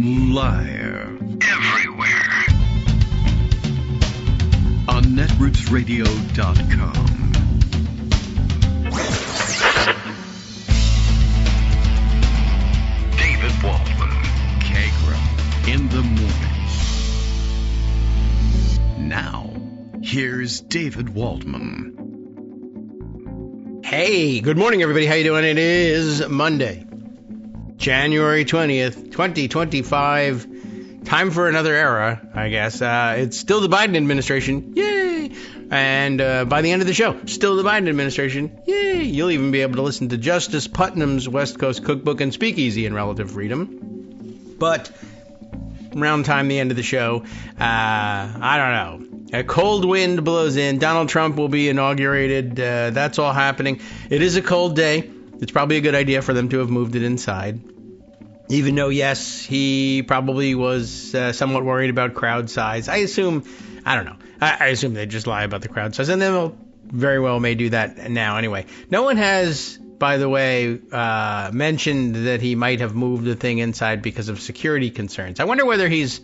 Live. Everywhere. On netrootsradio.com. David Waldman. Kagro. In the mornings. Now, here's David Waldman. Hey, good morning, everybody. How you doing? It is Monday, January 20th, 2025. Time for another era, I guess. It's still the Biden administration. Yay! And by the end of the show, still the Biden administration. Yay! You'll even be able to listen to Justice Putnam's West Coast Cookbook and Speakeasy in relative freedom. But around time, the end of the show, I don't know. A cold wind blows in. Donald Trump will be inaugurated. That's all happening. It is a cold day. It's probably a good idea for them to have moved it inside. Even though, yes, he probably was somewhat worried about crowd size. I assume, I don't know. I assume they just lie about the crowd size. And they'll very well may do that now anyway. No one has, by the way, mentioned that he might have moved the thing inside because of security concerns. I wonder whether he's,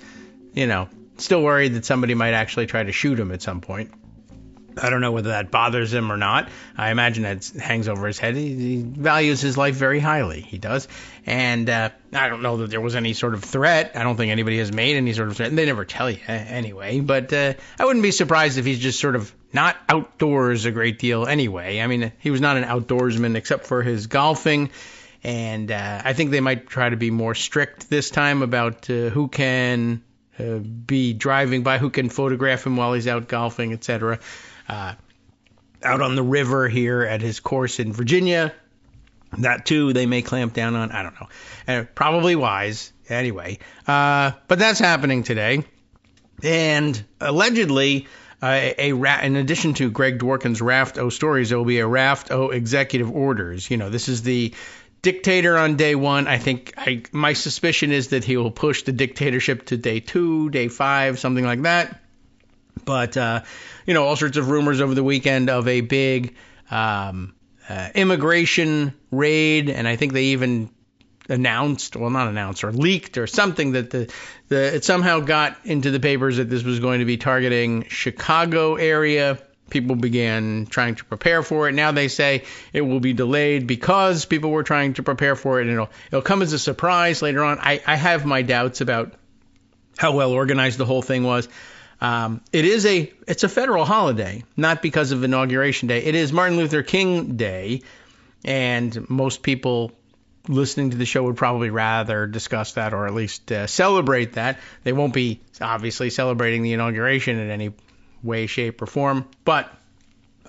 still worried that somebody might actually try to shoot him at some point. I don't know whether that bothers him or not. I imagine it hangs over his head. He values his life very highly. He does. And I don't know that there was any sort of threat. I don't think anybody has made any sort of threat. And they never tell you anyway. But I wouldn't be surprised if he's just sort of not outdoors a great deal anyway. I mean, he was not an outdoorsman except for his golfing. And I think they might try to be more strict this time about who can be driving by, who can photograph him while he's out golfing, etc. Out on the river here at his course in Virginia. That, too, they may clamp down on. I don't know. Probably wise. Anyway. But that's happening today. And allegedly, in addition to Greg Dworkin's Raft O stories, there will be a Raft O executive orders. This is the dictator on day one. I think my suspicion is that he will push the dictatorship to day 2, day 5, something like that. But, all sorts of rumors over the weekend of a big immigration raid. And I think they even leaked or something that it somehow got into the papers that this was going to be targeting Chicago area. People began trying to prepare for it. Now they say it will be delayed because people were trying to prepare for it. And it'll come as a surprise later on. I have my doubts about how well organized the whole thing was. It's a federal holiday, not because of Inauguration Day. It is Martin Luther King Day, and most people listening to the show would probably rather discuss that or at least celebrate that. They won't be obviously celebrating the inauguration in any way, shape, or form, but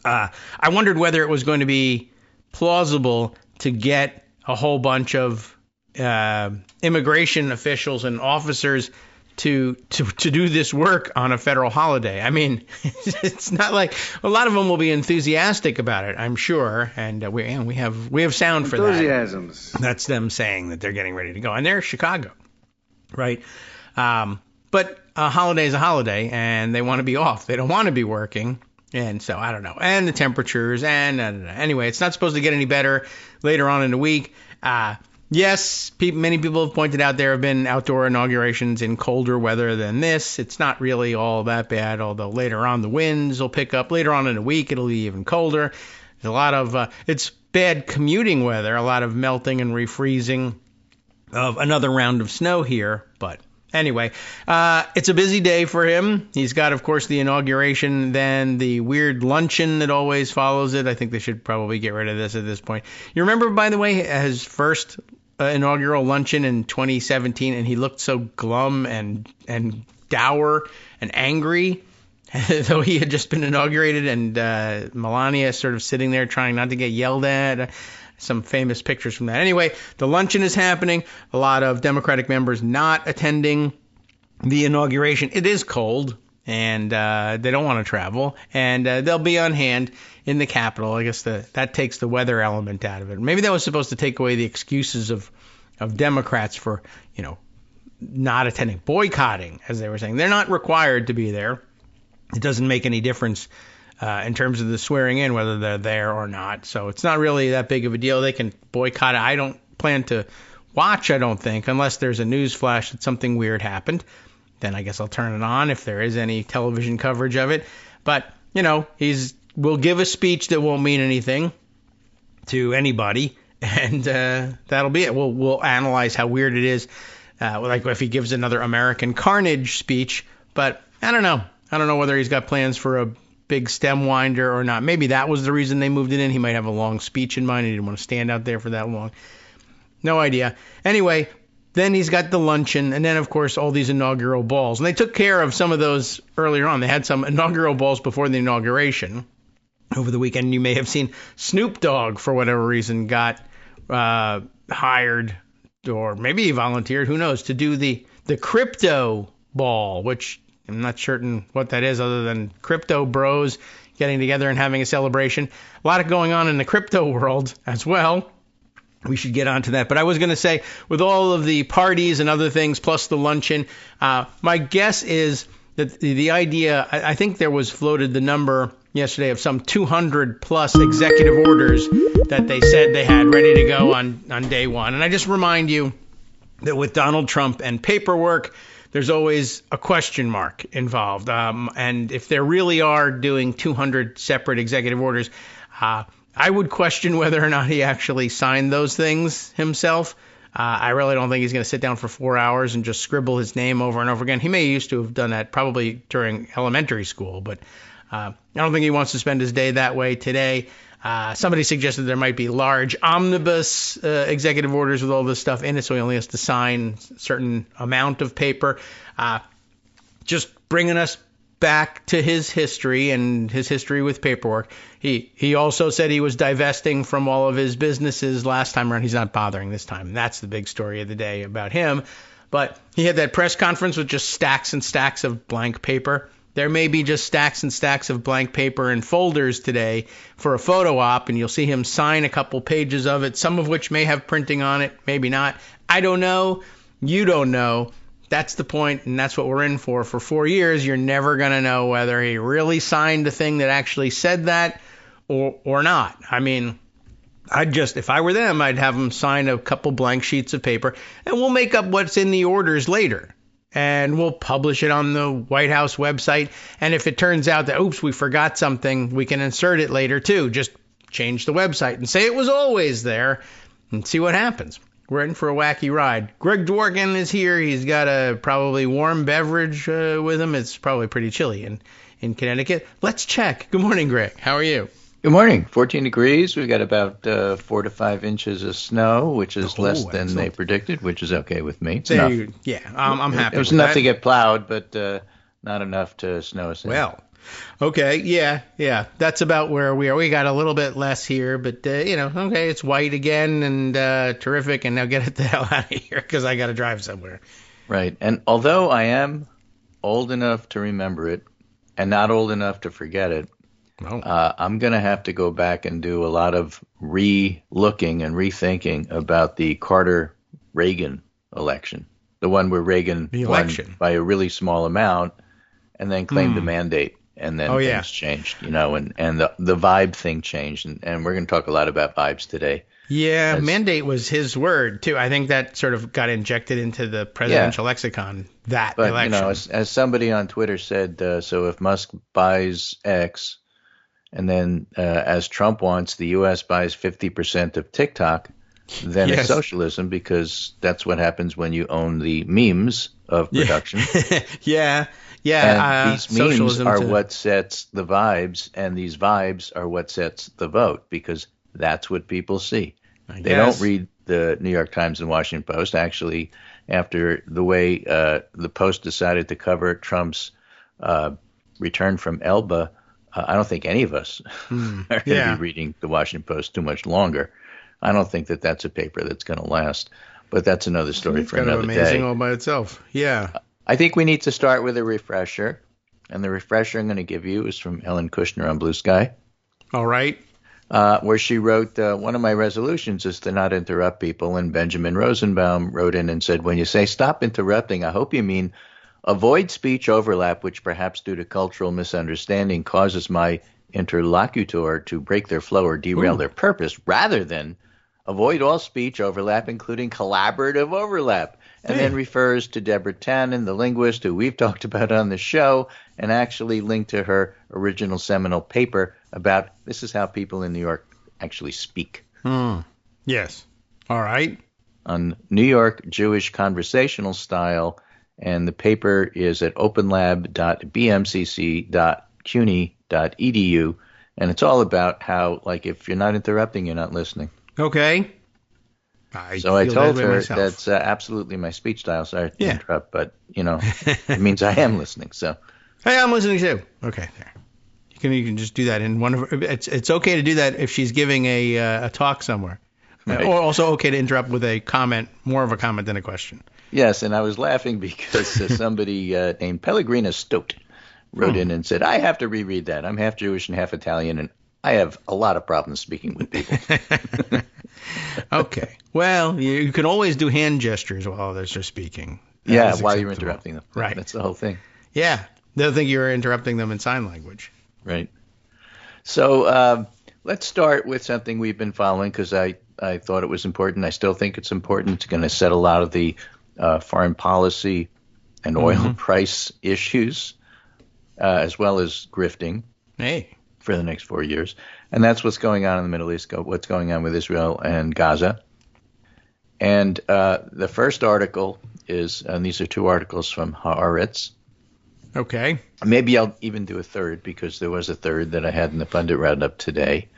I wondered whether it was going to be plausible to get a whole bunch of immigration officials and officers to do this work on a federal holiday. I mean, it's not like a lot of them will be enthusiastic about it, I'm sure, and we have sound for that. Enthusiasms. That's them saying that they're getting ready to go, and they're Chicago, right? But a holiday is a holiday, and they want to be off. They don't want to be working, and so I don't know. And the temperatures, and anyway, it's not supposed to get any better later on in the week. Yes, many people have pointed out there have been outdoor inaugurations in colder weather than this. It's not really all that bad, although later on the winds will pick up. Later on in the week, it'll be even colder. There's a lot of it's bad commuting weather, a lot of melting and refreezing of another round of snow here. But anyway, it's a busy day for him. He's got, of course, the inauguration, then the weird luncheon that always follows it. I think they should probably get rid of this at this point. You remember, by the way, his first inaugural luncheon in 2017, and he looked so glum and dour and angry, though he had just been inaugurated, and Melania sort of sitting there trying not to get yelled at. Some famous pictures from that. Anyway, the luncheon is happening. A lot of Democratic members not attending the inauguration. It is cold, and they don't want to travel, and they'll be on hand in the Capitol. I guess that takes the weather element out of it. Maybe that was supposed to take away the excuses of Democrats for, not attending, boycotting, as they were saying. They're not required to be there. It doesn't make any difference in terms of the swearing in, whether they're there or not. So it's not really that big of a deal. They can boycott it. I don't plan to watch, I don't think, unless there's a news flash that something weird happened. Then I guess I'll turn it on if there is any television coverage of it. But, we'll give a speech that won't mean anything to anybody, and that'll be it. We'll analyze how weird it is, like if he gives another American carnage speech. But I don't know. I don't know whether he's got plans for a big stem winder or not. Maybe that was the reason they moved it in. He might have a long speech in mind. He didn't want to stand out there for that long. No idea. Anyway, then he's got the luncheon, and then, of course, all these inaugural balls. And they took care of some of those earlier on. They had some inaugural balls before the inauguration. Over the weekend, you may have seen Snoop Dogg, for whatever reason, got hired, or maybe he volunteered, who knows, to do the crypto ball, which I'm not certain what that is other than crypto bros getting together and having a celebration. A lot of going on in the crypto world as well. We should get onto that. But I was going to say, with all of the parties and other things, plus the luncheon, my guess is that the idea, I think there was floated the number yesterday of some 200 plus executive orders that they said they had ready to go on day one. And I just remind you that with Donald Trump and paperwork, there's always a question mark involved. And if there really are doing 200 separate executive orders, I would question whether or not he actually signed those things himself. I really don't think he's going to sit down for 4 hours and just scribble his name over and over again. He may used to have done that probably during elementary school, but I don't think he wants to spend his day that way today. Somebody suggested there might be large omnibus executive orders with all this stuff in it, so he only has to sign a certain amount of paper. Just bringing us back to his history and his history with paperwork. He also said he was divesting from all of his businesses last time around. He's not bothering this time. That's the big story of the day about him. But he had that press conference with just stacks and stacks of blank paper. There may be just stacks and stacks of blank paper and folders today for a photo op, and you'll see him sign a couple pages of it, some of which may have printing on it, maybe not. I don't know. You don't know. That's the point, and that's what we're in for. For 4 years, you're never going to know whether he really signed a thing that actually said that or not. I mean, if I were them, I'd have him sign a couple blank sheets of paper, and we'll make up what's in the orders later. And we'll publish it on the White House website. And if it turns out that, oops, we forgot something, we can insert it later, too. Just change the website and say it was always there and see what happens. We're in for a wacky ride. Greg Dworkin is here. He's got a probably warm beverage with him. It's probably pretty chilly in Connecticut. Let's check. Good morning, Greg. How are you? Good morning. 14 degrees. We've got about 4 to 5 inches of snow, which is less than they predicted, which is okay with me. I'm happy. It was enough to get plowed, but not enough to snow us in. Well, okay, yeah. That's about where we are. We got a little bit less here, but, okay, it's white again and terrific, and now get it the hell out of here because I got to drive somewhere. Right, and although I am old enough to remember it and not old enough to forget it, I'm going to have to go back and do a lot of re-looking and rethinking about the Carter-Reagan election, the one where Reagan won by a really small amount and then claimed the mandate, and then things changed, and the vibe thing changed, and we're going to talk a lot about vibes today. Yeah, mandate was his word, too. I think that sort of got injected into the presidential lexicon, that election. As somebody on Twitter said, so if Musk buys X, and then as Trump wants, the U.S. buys 50% of TikTok, then it's socialism, because that's what happens when you own the memes of production. Yeah. And these memes are what sets the vibes, and these vibes are what sets the vote, because that's what people see. They don't read the New York Times and Washington Post. Actually, after the way the Post decided to cover Trump's return from Elba, I don't think any of us are going to be reading the Washington Post too much longer. I don't think that that's a paper that's going to last, but that's another story for another day. It's kind of amazing all by itself. Yeah. I think we need to start with a refresher, and the refresher I'm going to give you is from Ellen Kushner on Blue Sky. All right. Where she wrote, one of my resolutions is to not interrupt people, and Benjamin Rosenbaum wrote in and said, when you say stop interrupting, I hope you mean avoid speech overlap, which perhaps due to cultural misunderstanding causes my interlocutor to break their flow or derail their purpose, rather than avoid all speech overlap, including collaborative overlap, and then refers to Deborah Tannen, the linguist who we've talked about on the show, and actually linked to her original seminal paper about this is how people in New York actually speak. Yes. All right. On New York Jewish conversational style, and the paper is at openlab.bmcc.cuny.edu, and it's all about how, like, if you're not interrupting, you're not listening. Okay. I told her that's absolutely my speech style. Sorry to interrupt, but, it means I am listening. So, hey, I'm listening too. Okay, there. You can just do that in one of her. It's okay to do that if she's giving a talk somewhere, right. Or also okay to interrupt with a comment, more of a comment than a question. Yes, and I was laughing because somebody named Pellegrina Stote wrote in and said, I have to reread that. I'm half Jewish and half Italian, and I have a lot of problems speaking with people. Okay. Well, you can always do hand gestures while others are speaking. While you're interrupting them. Right. That's the whole thing. Yeah. They'll think you're interrupting them in sign language. Right. So let's start with something we've been following because I thought it was important. I still think it's important. It's going to set a lot of the foreign policy and oil price issues, as well as grifting for the next 4 years. And that's what's going on in the Middle East, what's going on with Israel and Gaza. And the first article is, and these are two articles from Haaretz. Okay. Maybe I'll even do a third because there was a third that I had in the pundit roundup today.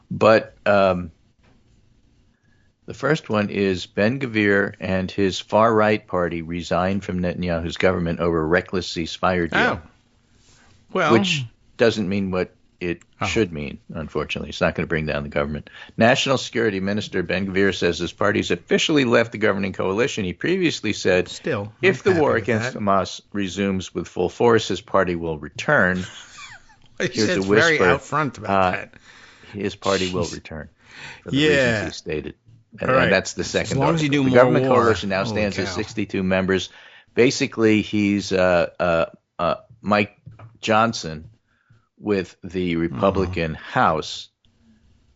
But the first one is Ben-Gvir and his far-right party resigned from Netanyahu's government over a reckless ceasefire deal. Well, which doesn't mean what it should mean, unfortunately. It's not going to bring down the government. National Security Minister Ben-Gvir says his party's officially left the governing coalition. He previously said, if the war against Hamas resumes with full force, his party will return. Here's a whisper. Very out front about that. His party will return for the reasons he stated. And that's the second. As long as you do more the government coalition now stands at 62 members. Basically, he's Mike Johnson with the Republican House,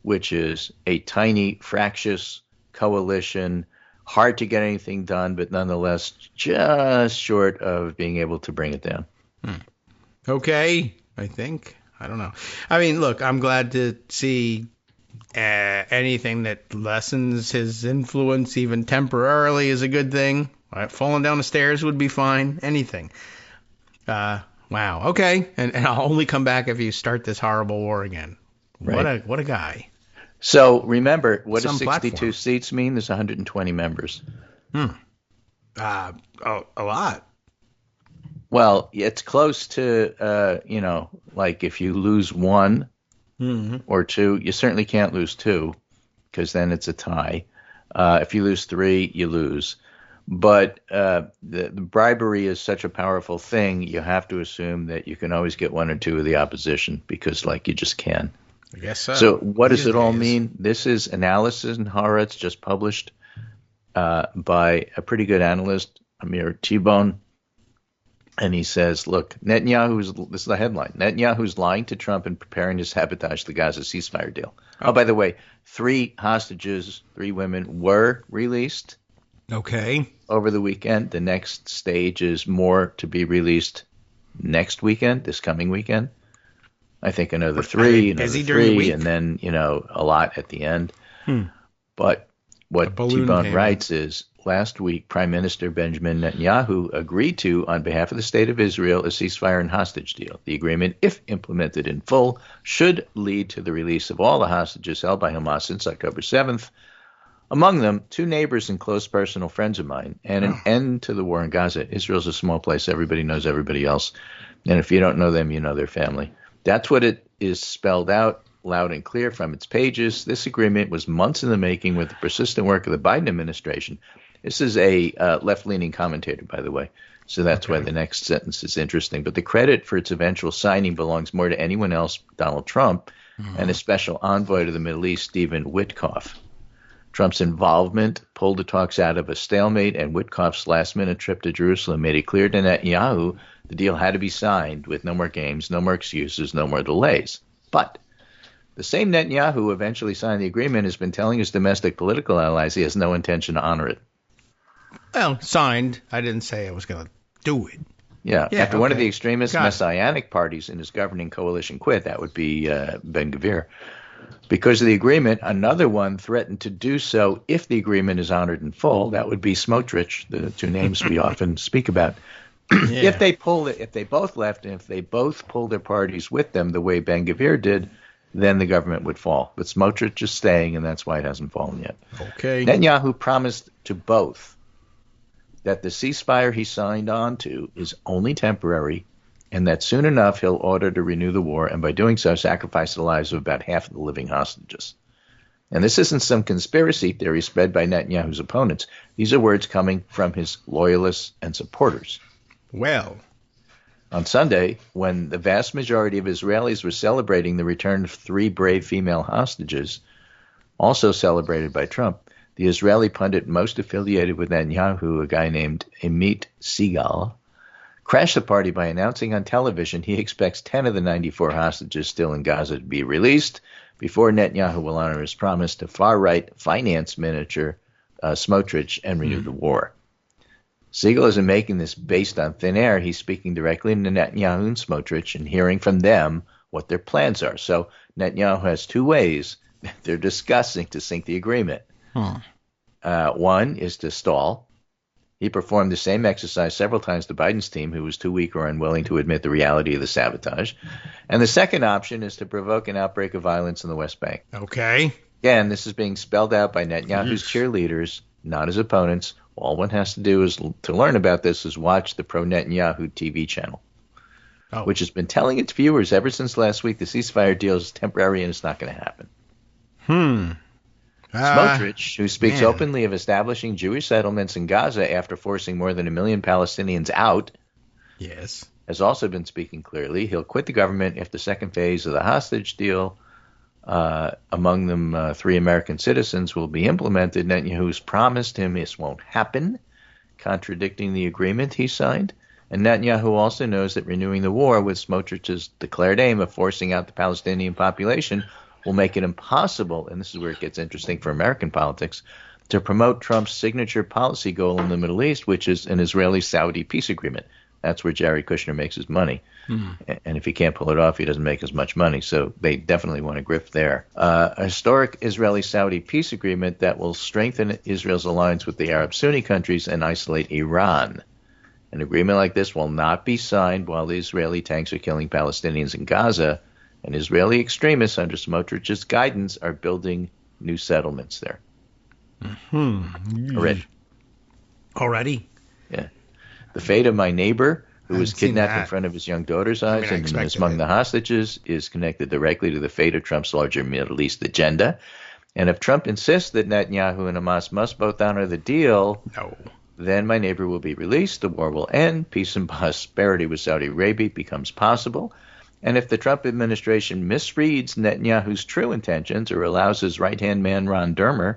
which is a tiny, fractious coalition, hard to get anything done, but nonetheless just short of being able to bring it down. Okay, I think. I don't know. I mean, look, I'm glad to see anything that lessens his influence, even temporarily, is a good thing. Falling down the stairs would be fine. Anything. Wow. Okay. And I'll only come back if you start this horrible war again. Right. What a guy. So remember, what does 62 seats mean? There's 120 members. A lot. Well, it's close to, like if you lose one or two, you certainly can't lose two because then it's a tie. If you lose three, you lose. But the bribery is such a powerful thing, you have to assume that you can always get one or two of the opposition because, you just can. I guess so. So what does it all mean? This is analysis in Haaretz just published by a pretty good analyst, Amir T-Bone. And he says, look, this is the headline, Netanyahu's lying to Trump and preparing to sabotage the Gaza ceasefire deal. Oh, by the way, 3 hostages, 3 women were released. Okay. Over the weekend. The next stage is more to be released next weekend, this coming weekend. I think another 3, and then, a lot at the end. But what T-Bone writes is, last week, Prime Minister Benjamin Netanyahu agreed to, on behalf of the State of Israel, a ceasefire and hostage deal. The agreement, if implemented in full, should lead to the release of all the hostages held by Hamas since October 7th. Among them, 2 neighbors and close personal friends of mine, and an end to the war in Gaza. Israel's a small place. Everybody knows everybody else. And if you don't know them, you know their family. That's what it is spelled out loud and clear from its pages. This agreement was months in the making with the persistent work of the Biden administration. This is a left-leaning commentator, by the way. So that's why the next sentence is interesting. But the credit for its eventual signing belongs more to anyone else, Donald Trump, and a special envoy to the Middle East, Stephen Witkoff. Trump's involvement pulled the talks out of a stalemate, and Witkoff's last-minute trip to Jerusalem made it clear to Netanyahu the deal had to be signed with no more games, no more excuses, no more delays. But The same Netanyahu who eventually signed the agreement has been telling his domestic political allies he has no intention to honor it. Well, signed. I didn't say I was going to do it. Yeah, after one of the extremist messianic parties in his governing coalition quit, that would be Ben Gvir. Because of the agreement, another one threatened to do so if the agreement is honored in full. That would be Smotrich, the two names we often speak about. Yeah. If they both left, and if they both pulled their parties with them the way Ben Gvir did, then the government would fall. But Smotrich is staying, and that's why it hasn't fallen yet. Okay. Netanyahu promised to both that the ceasefire he signed on to is only temporary, and that soon enough he'll order to renew the war, and by doing so sacrifice the lives of about half of the living hostages. And this isn't some conspiracy theory spread by Netanyahu's opponents. These are words coming from his loyalists and supporters. Well, on Sunday, when the vast majority of Israelis were celebrating the return of 3 brave female hostages, also celebrated by Trump, the Israeli pundit most affiliated with Netanyahu, a guy named Amit Segal, crashed the party by announcing on television he expects 10 of the 94 hostages still in Gaza to be released before Netanyahu will honor his promise to far-right finance minister Smotrich and renew the war. Segal isn't making this based on thin air. He's speaking directly to Netanyahu and Smotrich and hearing from them what their plans are. So Netanyahu has 2 ways that they're discussing to sink the agreement. One is to stall. He performed the same exercise several times to Biden's team, who was too weak or unwilling to admit the reality of the sabotage. And the second option is to provoke an outbreak of violence in the West Bank. Okay. Again, this is being spelled out by Netanyahu's cheerleaders, not his opponents. All one has to do is to learn about this is watch the pro-Netanyahu TV channel, which has been telling its viewers ever since last week the ceasefire deal is temporary and it's not going to happen. Smotrich, who speaks openly of establishing Jewish settlements in Gaza after forcing more than 1 million Palestinians out, has also been speaking clearly. He'll quit the government if the second phase of the hostage deal, among them 3 American citizens, will be implemented. Netanyahu's promised him this won't happen, contradicting the agreement he signed. And Netanyahu also knows that renewing the war with Smotrich's declared aim of forcing out the Palestinian population will make it impossible, and this is where it gets interesting for American politics, to promote Trump's signature policy goal in the Middle East, which is an Israeli-Saudi peace agreement. That's where Jared Kushner makes his money. And if he can't pull it off, he doesn't make as much money. So they definitely want to grift there. A historic Israeli-Saudi peace agreement that will strengthen Israel's alliance with the Arab Sunni countries and isolate Iran. An agreement like this will not be signed while the Israeli tanks are killing Palestinians in Gaza, and Israeli extremists under Smotrich's guidance are building new settlements there. Already? Yeah. The fate of my neighbor, who was kidnapped in front of his young daughter's eyes and is among the hostages, is connected directly to the fate of Trump's larger Middle East agenda. And if Trump insists that Netanyahu and Hamas must both honor the deal, then my neighbor will be released, the war will end, peace and prosperity with Saudi Arabia becomes possible. And if the Trump administration misreads Netanyahu's true intentions or allows his right-hand man, Ron Dermer,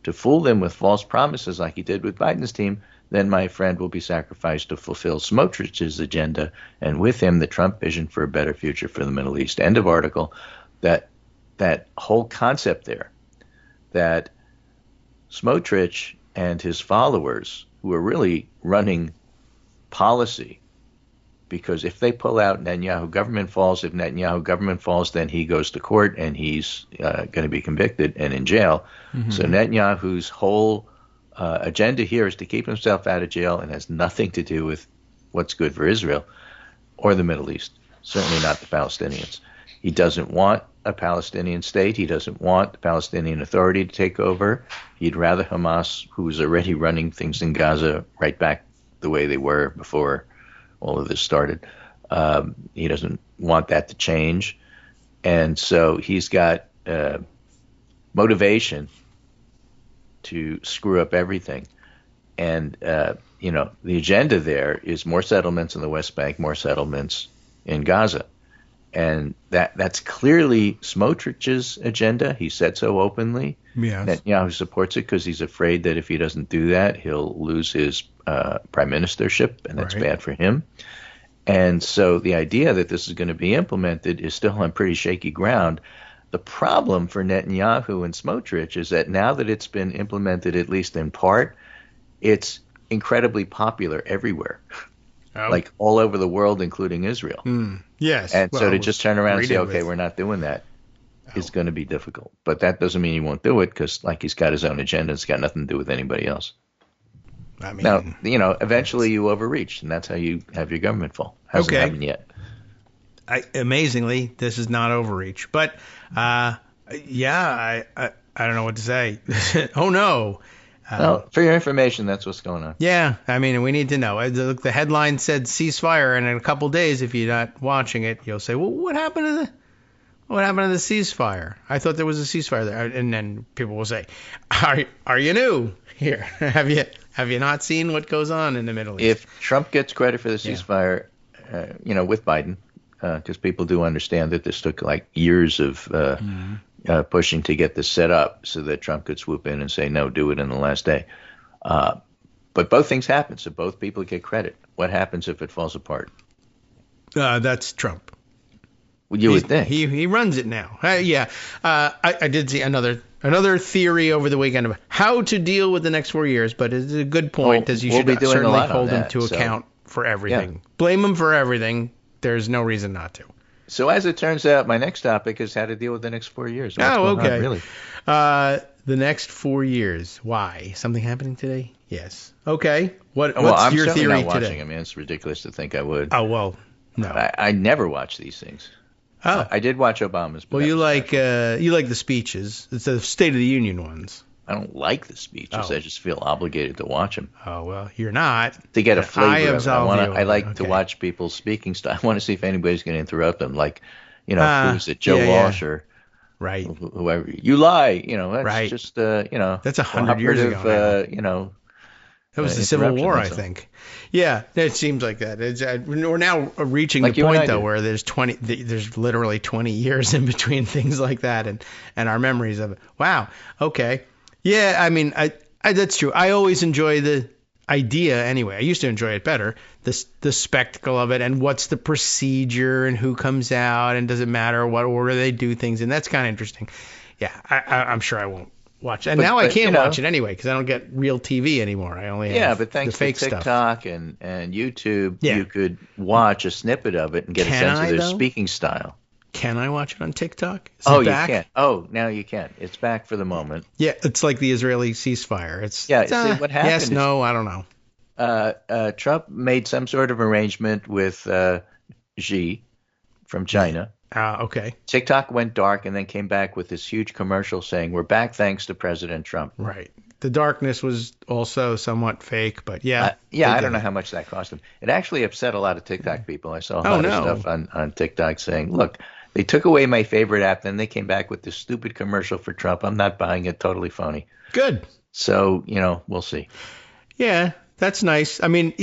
to fool them with false promises like he did with Biden's team, then my friend will be sacrificed to fulfill Smotrich's agenda, and with him the Trump vision for a better future for the Middle East. End of article. That whole concept there, that Smotrich and his followers, who are really running policy, because if they pull out, Netanyahu government falls. If Netanyahu government falls, then he goes to court and he's going to be convicted and in jail. So Netanyahu's whole agenda here is to keep himself out of jail and has nothing to do with what's good for Israel or the Middle East, certainly not the Palestinians. He doesn't want a Palestinian state. He doesn't want the Palestinian Authority to take over. He'd rather Hamas, who's already running things in Gaza right back the way they were before all of this started. He doesn't want that to change. And so he's got motivation to screw up everything. And, the agenda there is more settlements in the West Bank, more settlements in Gaza. And that's clearly Smotrich's agenda. He said so openly. Netanyahu supports it because he's afraid that if he doesn't do that, he'll lose his prime ministership, and that's bad for him. And so the idea that this is going to be implemented is still on pretty shaky ground. The problem for Netanyahu and Smotrich is that now that it's been implemented, at least in part, it's incredibly popular everywhere, like all over the world, including Israel. Yes. And so to just turn around and say, okay, we're not doing that, is going to be difficult. But that doesn't mean he won't do it, because like he's got his own agenda. It's got nothing to do with anybody else. I mean, now, eventually you overreach, and that's how you have your government fall. Hasn't happened yet. Amazingly, this is not overreach. But, I don't know what to say. Oh, no. Well, for your information, that's what's going on. Yeah, I mean, we need to know. The headline said ceasefire, and in a couple days, if you're not watching it, you'll say, well, what happened to the ceasefire? I thought there was a ceasefire there. And then people will say, are you new here? Have you not seen what goes on in the Middle East? If Trump gets credit for the ceasefire, with Biden, because people do understand that this took like years of pushing to get this set up so that Trump could swoop in and say, no, do it in the last day. But both things happen, so both people get credit. What happens if it falls apart? That's Trump. Well, you would think. He runs it now. I did see another theory over the weekend of how to deal with the next 4 years, but it's a good point, as you should certainly hold him to account for everything. Yeah. Blame him for everything. There's no reason not to. So as it turns out, my next topic is how to deal with the next 4 years. What's going on, really? The next 4 years. Why? Something happening today? Yes. Okay. What's your theory today? I'm not watching. I mean, it's ridiculous to think I would. Oh, well, no. I never watch these things. Oh. I did watch Obama's. Well, you like the speeches. It's the State of the Union ones. I don't like the speeches. I just feel obligated to watch them. Oh, well, you're not. To get a flavor of it. I like to watch people's speaking style. I want to see if anybody's going to interrupt them. Like, who's it, Joe Walsh or whoever. You lie. That's just, That's 100 years ago. That was the Civil War, I think. Yeah, it seems like that. We're now reaching the point, though, where there's literally 20 years in between things like that, and our memories of it. Wow. Okay. Yeah, I mean, that's true. I always enjoy the idea anyway. I used to enjoy it better, the spectacle of it, and what's the procedure, and who comes out, and does it matter what order they do things, and that's kind of interesting. Yeah, I'm sure I won't watch it. And now I can't watch it anyway because I don't get real TV anymore. I only have but thanks the fake to TikTok and YouTube, you could watch a snippet of it and get a sense of their speaking style. Can I watch it on TikTok? You can. Oh, now you can. It's back for the moment. Yeah, it's like the Israeli ceasefire. See, what happened? Yes, no, I don't know. Trump made some sort of arrangement with Xi from China. Okay. TikTok went dark and then came back with this huge commercial saying, we're back thanks to President Trump. Right. The darkness was also somewhat fake, but I don't know how much that cost them. It actually upset a lot of TikTok people. I saw a lot of stuff on TikTok saying, look, they took away my favorite app, then they came back with this stupid commercial for Trump. I'm not buying it. Totally phony. Good. So, we'll see. Yeah. That's nice. I mean,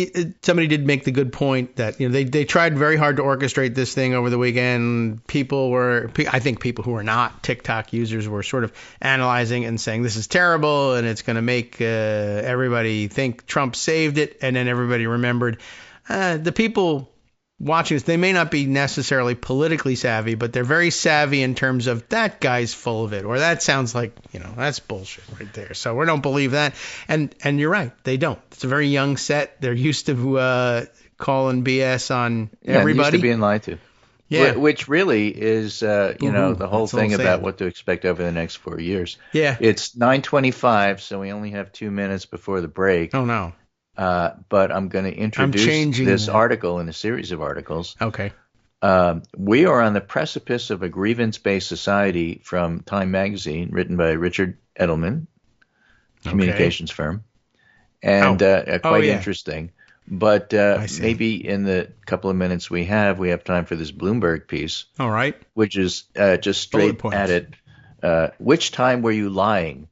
somebody did make the good point that they tried very hard to orchestrate this thing over the weekend. I think people who are not TikTok users were sort of analyzing and saying this is terrible and it's going to make everybody think Trump saved it, and then everybody remembered the people watching this. They may not be necessarily politically savvy, but they're very savvy in terms of that guy's full of it, or that sounds like that's bullshit right there. So we don't believe that, and you're right, they don't. It's a very young set. They're used to calling BS on everybody. Used to being lied to. Yeah, which really is the whole thing about what to expect over the next 4 years. Yeah, it's 9:25, so we only have 2 minutes before the break. Oh no. But I'm going to introduce this article in a series of articles. Okay. We are on the precipice of a grievance-based society from Time Magazine, written by Richard Edelman, communications firm, and quite interesting. But maybe in the couple of minutes we have time for this Bloomberg piece. All right. Which is just straight at it. Which time were you lying?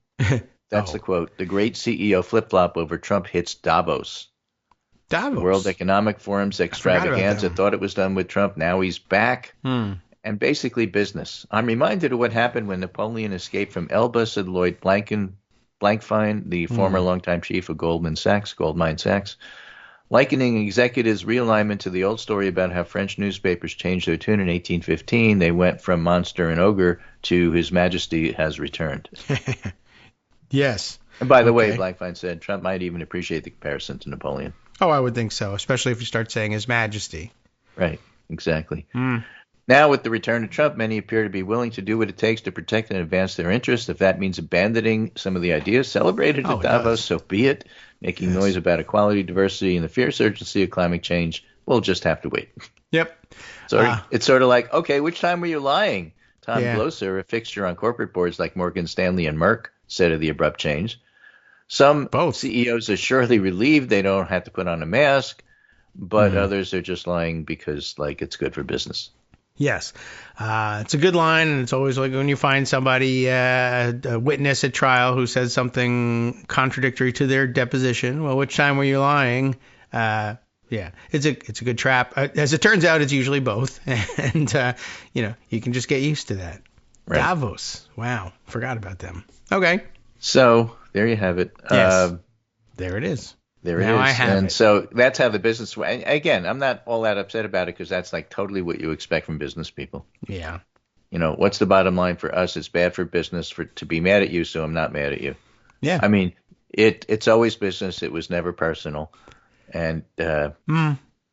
That's the quote. The great CEO flip-flop over Trump hits Davos. The World Economic Forum's extravaganza thought it was done with Trump. Now he's back. And basically business. I'm reminded of what happened when Napoleon escaped from Elba, said Lloyd Blankfein, the former longtime chief of Goldman Sachs. Likening executives' realignment to the old story about how French newspapers changed their tune in 1815, they went from monster and ogre to His Majesty has returned. Yes. And by the way, Blackfine said Trump might even appreciate the comparison to Napoleon. Oh, I would think so, especially if you start saying His Majesty. Right, exactly. Now, with the return of Trump, many appear to be willing to do what it takes to protect and advance their interests. If that means abandoning some of the ideas celebrated at Davos, so be it. Making noise about equality, diversity, and the fierce urgency of climate change, we'll just have to wait. Yep. So it's sort of like, okay, which time were you lying? Tom Gloser, a fixture on corporate boards like Morgan Stanley and Merck, said of the abrupt change. Some CEOs are surely relieved they don't have to put on a mask, but others are just lying because, like, it's good for business. Yes. It's a good line, and it's always like when you find somebody, a witness at trial who says something contradictory to their deposition. Well, which time were you lying? Yeah, it's a good trap. As it turns out, it's usually both, and you can just get used to that. Right. Davos. Wow, forgot about them. Okay. So there you have it. Yes. There it is. There it is. I have it. So that's how the business. Again, I'm not all that upset about it because that's like totally what you expect from business people. Yeah. What's the bottom line for us? It's bad for business to be mad at you, so I'm not mad at you. Yeah. I mean, it's always business. It was never personal. And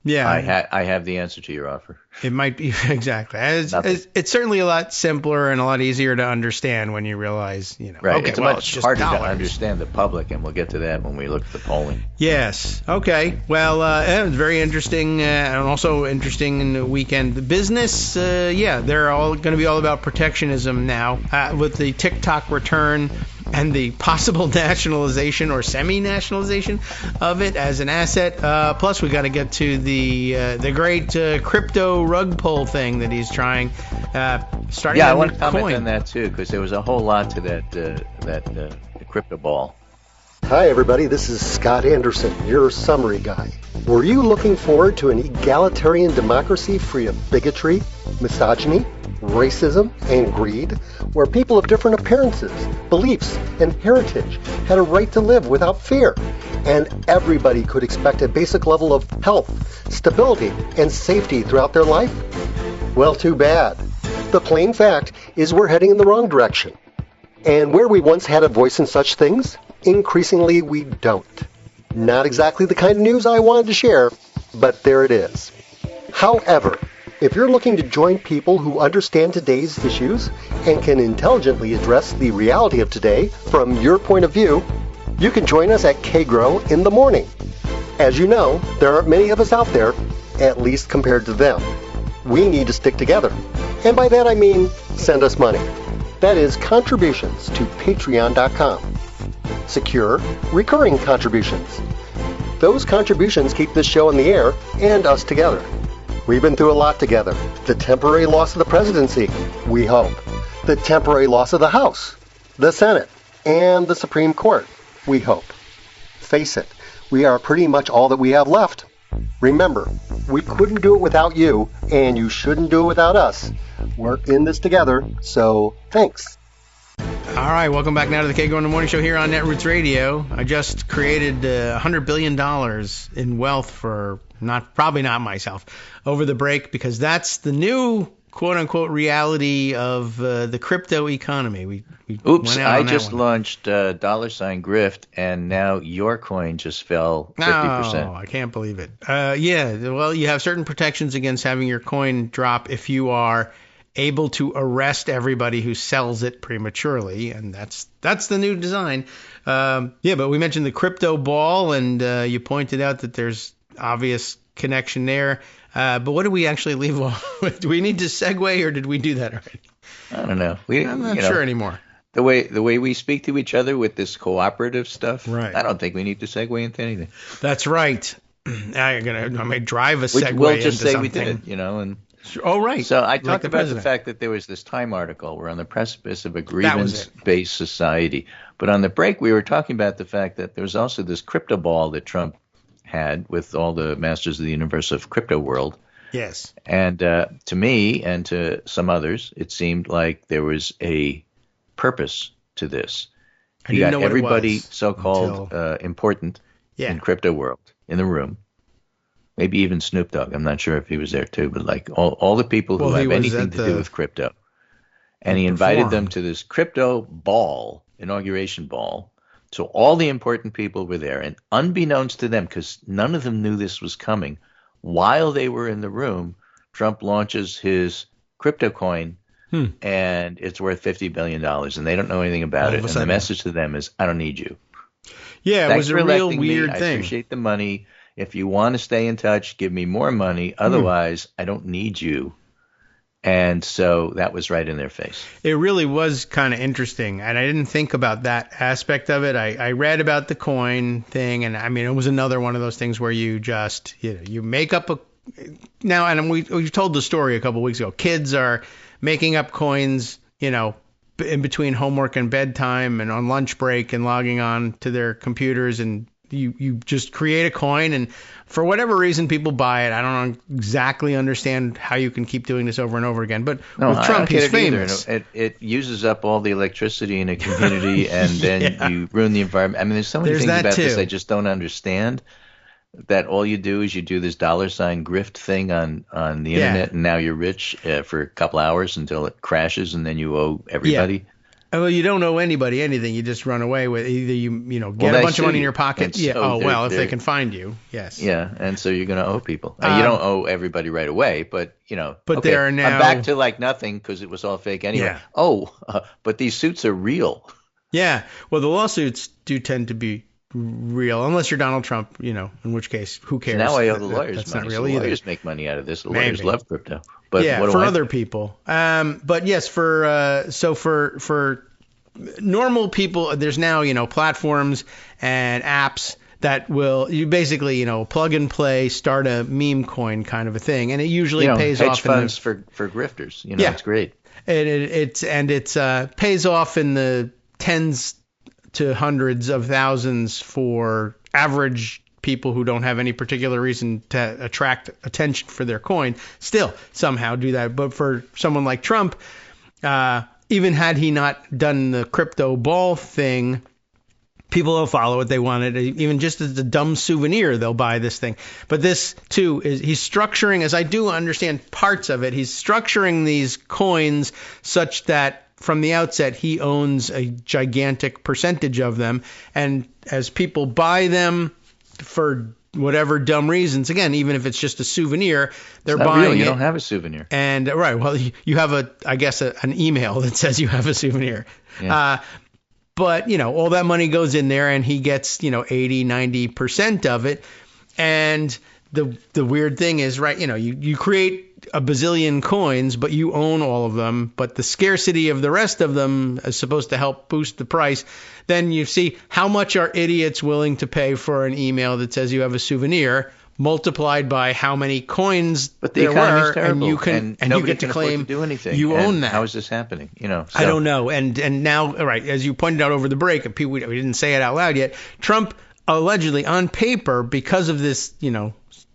yeah, I have the answer to your offer. It might be exactly. It's certainly a lot simpler and a lot easier to understand when you realize, Right. Okay, it's much harder to understand the public, and we'll get to that when we look at the polling. Yes. Okay. Well, it was very interesting, and also interesting in the weekend. The business, they're all going to be all about protectionism now with the TikTok return and the possible nationalization or semi-nationalization of it as an asset. Plus, we got to get to the great crypto rug pull thing that he's trying. Starting. I want to comment on that too, because there was a whole lot to that crypto ball. Hi, everybody. This is Scott Anderson, your summary guy. Were you looking forward to an egalitarian democracy free of bigotry, misogyny, racism, and greed, where people of different appearances, beliefs, and heritage had a right to live without fear, and everybody could expect a basic level of health, stability, and safety throughout their life? Well, too bad. The plain fact is we're heading in the wrong direction. And where we once had a voice in such things, increasingly we don't. Not exactly the kind of news I wanted to share, but there it is. However, if you're looking to join people who understand today's issues and can intelligently address the reality of today from your point of view, you can join us at Kagro in the morning. As you know, there aren't many of us out there, at least compared to them. We need to stick together. And by that I mean send us money. That is contributions to patreon.com. Secure, recurring contributions. Those contributions keep this show in the air and us together. We've been through a lot together. The temporary loss of the presidency, we hope. The temporary loss of the House, the Senate, and the Supreme Court, we hope. Face it, we are pretty much all that we have left. Remember, we couldn't do it without you, and you shouldn't do it without us. We're in this together, so thanks. All right, welcome back now to the Kagro in the Morning Show here on Netroots Radio. I just created $100 billion in wealth for probably not myself over the break, because that's the new quote-unquote reality of the crypto economy. We Oops, I just launched $grift, and now your coin just fell 50%. Oh, I can't believe it. Well, you have certain protections against having your coin drop if you are able to arrest everybody who sells it prematurely, and that's the new design. But we mentioned the crypto ball, and you pointed out that there's obvious connection there. But what did we actually leave off with? Do we need to segue, or did we do that already? I don't know. I'm not sure anymore. The way we speak to each other with this cooperative stuff, right. I don't think we need to segue into anything. That's right. I may drive a segue we'll just into say something. We did, and. Oh, right. So I talked about the fact that there was this Time article. We're on the precipice of a grievance-based society. But on the break, we were talking about the fact that there was also this crypto ball that Trump had with all the masters of the universe of crypto world. Yes. And to me and to some others, it seemed like there was a purpose to this. He got everybody so-called important in crypto world in the room. maybe even Snoop Dogg. I'm not sure if he was there too, but like all the people who have anything to do with crypto. And he invited them to this crypto ball, inauguration ball. So all the important people were there, and unbeknownst to them, because none of them knew this was coming, while they were in the room, Trump launches his crypto coin, and it's worth $50 billion, and they don't know anything about it. And the message to them is, I don't need you. Yeah, Thanks it was a real thing. weird thing. I appreciate the money. If you want to stay in touch, give me more money. Otherwise, I don't need you. And so that was right in their face. It really was kind of interesting. And I didn't think about that aspect of it. I read about the coin thing. And I mean, it was another one of those things where you just, you make up now, and we told the story a couple of weeks ago. Kids are making up coins, in between homework and bedtime and on lunch break and logging on to their computers, and you just create a coin, and for whatever reason people buy it. I don't exactly understand how you can keep doing this over and over again, but with Trump, he's famous. It uses up all the electricity in a community, and then you ruin the environment. I mean, there's so many things about this I just don't understand. That all you do is you do this $ grift thing on the internet, and now you're rich for a couple hours until it crashes, and then you owe everybody. Yeah. Well, you don't owe anybody anything. You just run away with either get a bunch of money in your pocket. So if they can find you, yes. Yeah, and so you're going to owe people. You don't owe everybody right away, but But there are now. I'm back to like nothing because it was all fake anyway. Yeah. But these suits are real. Yeah. Well, the lawsuits do tend to be real, unless you're Donald Trump, in which case, who cares? So now I owe the lawyers That's money. Not real either. Lawyers make money out of this. The lawyers love crypto. But for other people. But yes, for normal people, there's now, platforms and apps that will you basically, plug and play, start a meme coin kind of a thing, and it usually pays hedge off. Funds for grifters. It's great. It pays off in the tens to hundreds of thousands for average people who don't have any particular reason to attract attention for their coin, still somehow do that. But for someone like Trump, even had he not done the crypto ball thing, people will follow it. They want it. Even just as a dumb souvenir, they'll buy this thing. But this, too, he's structuring, as I do understand parts of it, he's structuring these coins such that from the outset, he owns a gigantic percentage of them. And as people buy them for whatever dumb reasons, again, even if it's just a souvenir, they're buying real. You it. don't have a souvenir. And well, you have an email that says you have a souvenir. Yeah. But, all that money goes in there, and he gets, 80, 90% of it. And the weird thing is, right, you create a bazillion coins, but you own all of them, but the scarcity of the rest of them is supposed to help boost the price. Then you see how much are idiots willing to pay for an email that says you have a souvenir, multiplied by how many coins there were, and you get to claim do anything. You own that. How is this happening? I don't know. And now, right, as you pointed out over the break, we didn't say it out loud yet, Trump allegedly on paper, because of this,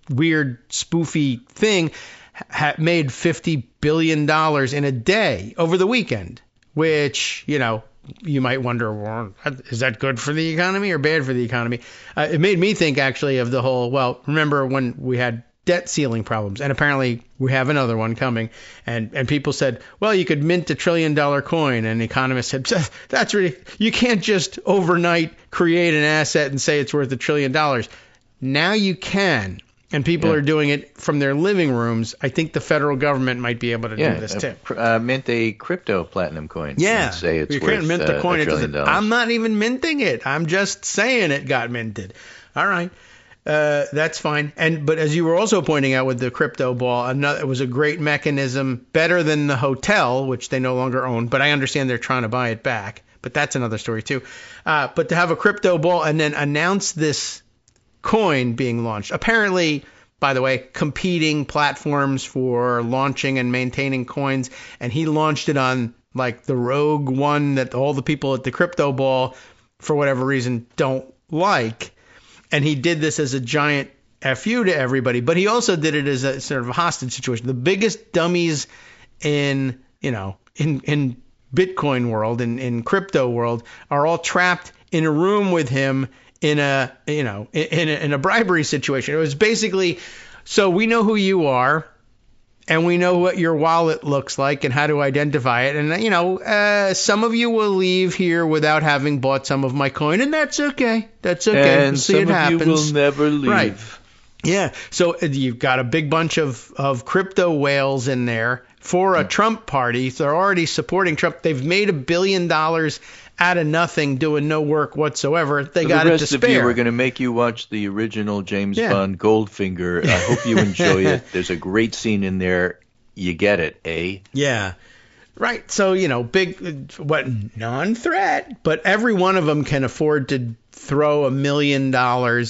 weird spoofy thing, made $50 billion in a day over the weekend, which, you might wonder, well, is that good for the economy or bad for the economy? It made me think actually of the whole, remember when we had debt ceiling problems, and apparently we have another one coming, and people said, well, you could mint $1 trillion coin, and economists said, that's really, you can't just overnight create an asset and say it's worth $1 trillion. Now you can. And people are doing it from their living rooms. I think the federal government might be able to do this too. Mint a crypto platinum coin. Yeah. And say it's you worth can't mint the coin. $1 trillion. I'm not even minting it. I'm just saying it got minted. All right. That's fine. But as you were also pointing out with the crypto ball, it was a great mechanism, better than the hotel, which they no longer own. But I understand they're trying to buy it back. But that's another story too. But to have a crypto ball and then announce this coin being launched. Apparently, by the way, competing platforms for launching and maintaining coins, and he launched it on like the rogue one that all the people at the crypto ball, for whatever reason, don't like. And he did this as a giant FU to everybody, but he also did it as a sort of a hostage situation. The biggest dummies in Bitcoin world, in crypto world, are all trapped in a room with him in a bribery situation. It was basically So we know who you are, and we know what your wallet looks like and how to identify it. And, some of you will leave here without having bought some of my coin, and that's okay. That's okay. And see, some it of happens. you will never leave. Right. Yeah. So you've got a big bunch of crypto whales in there for a Trump party. So they're already supporting Trump. They've made $1 billion out of nothing, doing no work whatsoever. They got it to spare. The rest of you, we're going to make you watch the original James Bond Goldfinger. I hope you enjoy it. There's a great scene in there. You get it, eh? Yeah. Right. So, big, non-threat, but every one of them can afford to throw $1 million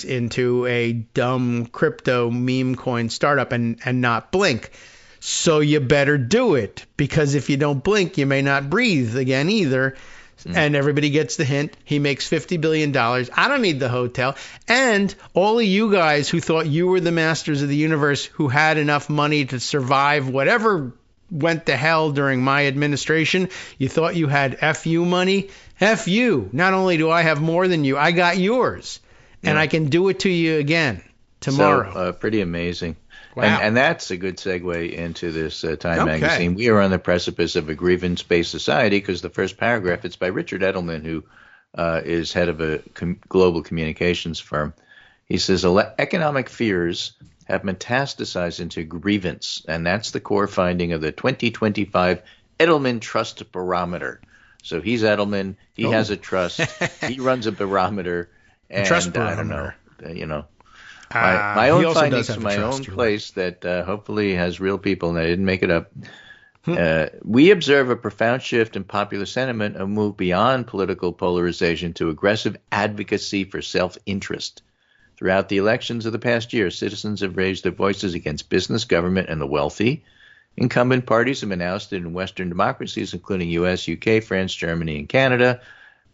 into a dumb crypto meme coin startup and not blink. So you better do it, because if you don't blink, you may not breathe again either. And everybody gets the hint. He makes $50 billion. I don't need the hotel. And all of you guys who thought you were the masters of the universe, who had enough money to survive whatever went to hell during my administration, you thought you had FU money? F you. Not only do I have more than you, I got yours. And I can do it to you again tomorrow. So, pretty amazing. Wow. And that's a good segue into this Time magazine. We are on the precipice of a grievance-based society, because the first paragraph, it's by Richard Edelman, who is head of a global communications firm. He says, economic fears have metastasized into grievance, and that's the core finding of the 2025 Edelman Trust Barometer. So he's Edelman. He has a trust. He runs a barometer. And trust barometer. I don't know. My own findings from my own place that hopefully has real people, and I didn't make it up. We observe a profound shift in popular sentiment, a move beyond political polarization to aggressive advocacy for self-interest. Throughout the elections of the past year, citizens have raised their voices against business, government, and the wealthy. Incumbent parties have been ousted in Western democracies, including U.S., UK, France, Germany, and Canada.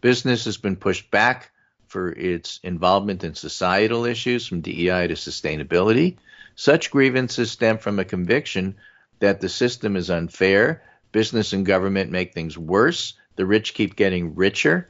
Business has been pushed back for its involvement in societal issues, from DEI to sustainability. Such grievances stem from a conviction that the system is unfair, business and government make things worse, the rich keep getting richer.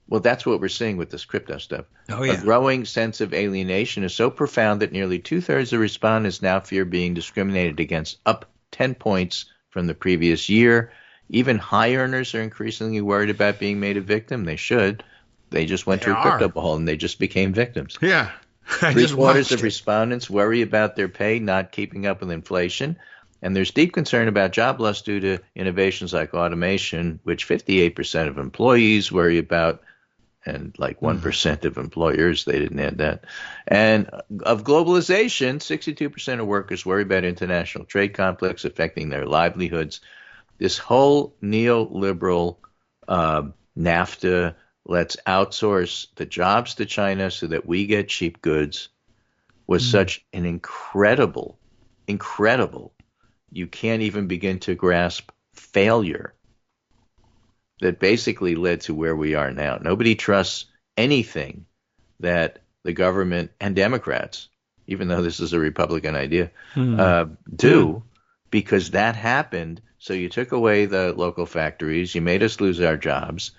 Well, that's what we're seeing with this crypto stuff. Oh, yeah. A growing sense of alienation is so profound that nearly two-thirds of respondents now fear being discriminated against, up 10 points from the previous year. Even high earners are increasingly worried about being made a victim. They should. They just went through a crypto bubble and they just became victims. Yeah. Three-quarters of respondents worry about their pay not keeping up with inflation. And there's deep concern about job loss due to innovations like automation, which 58% of employees worry about, and like 1% of employers, they didn't add that. And of globalization, 62% of workers worry about international trade conflicts affecting their livelihoods. This whole neoliberal NAFTA, let's outsource the jobs to China so that we get cheap goods, was such an incredible, you can't even begin to grasp failure that basically led to where we are now. Nobody trusts anything that the government and Democrats, even though this is a Republican idea, do, because that happened. So you took away the local factories, you made us lose our jobs,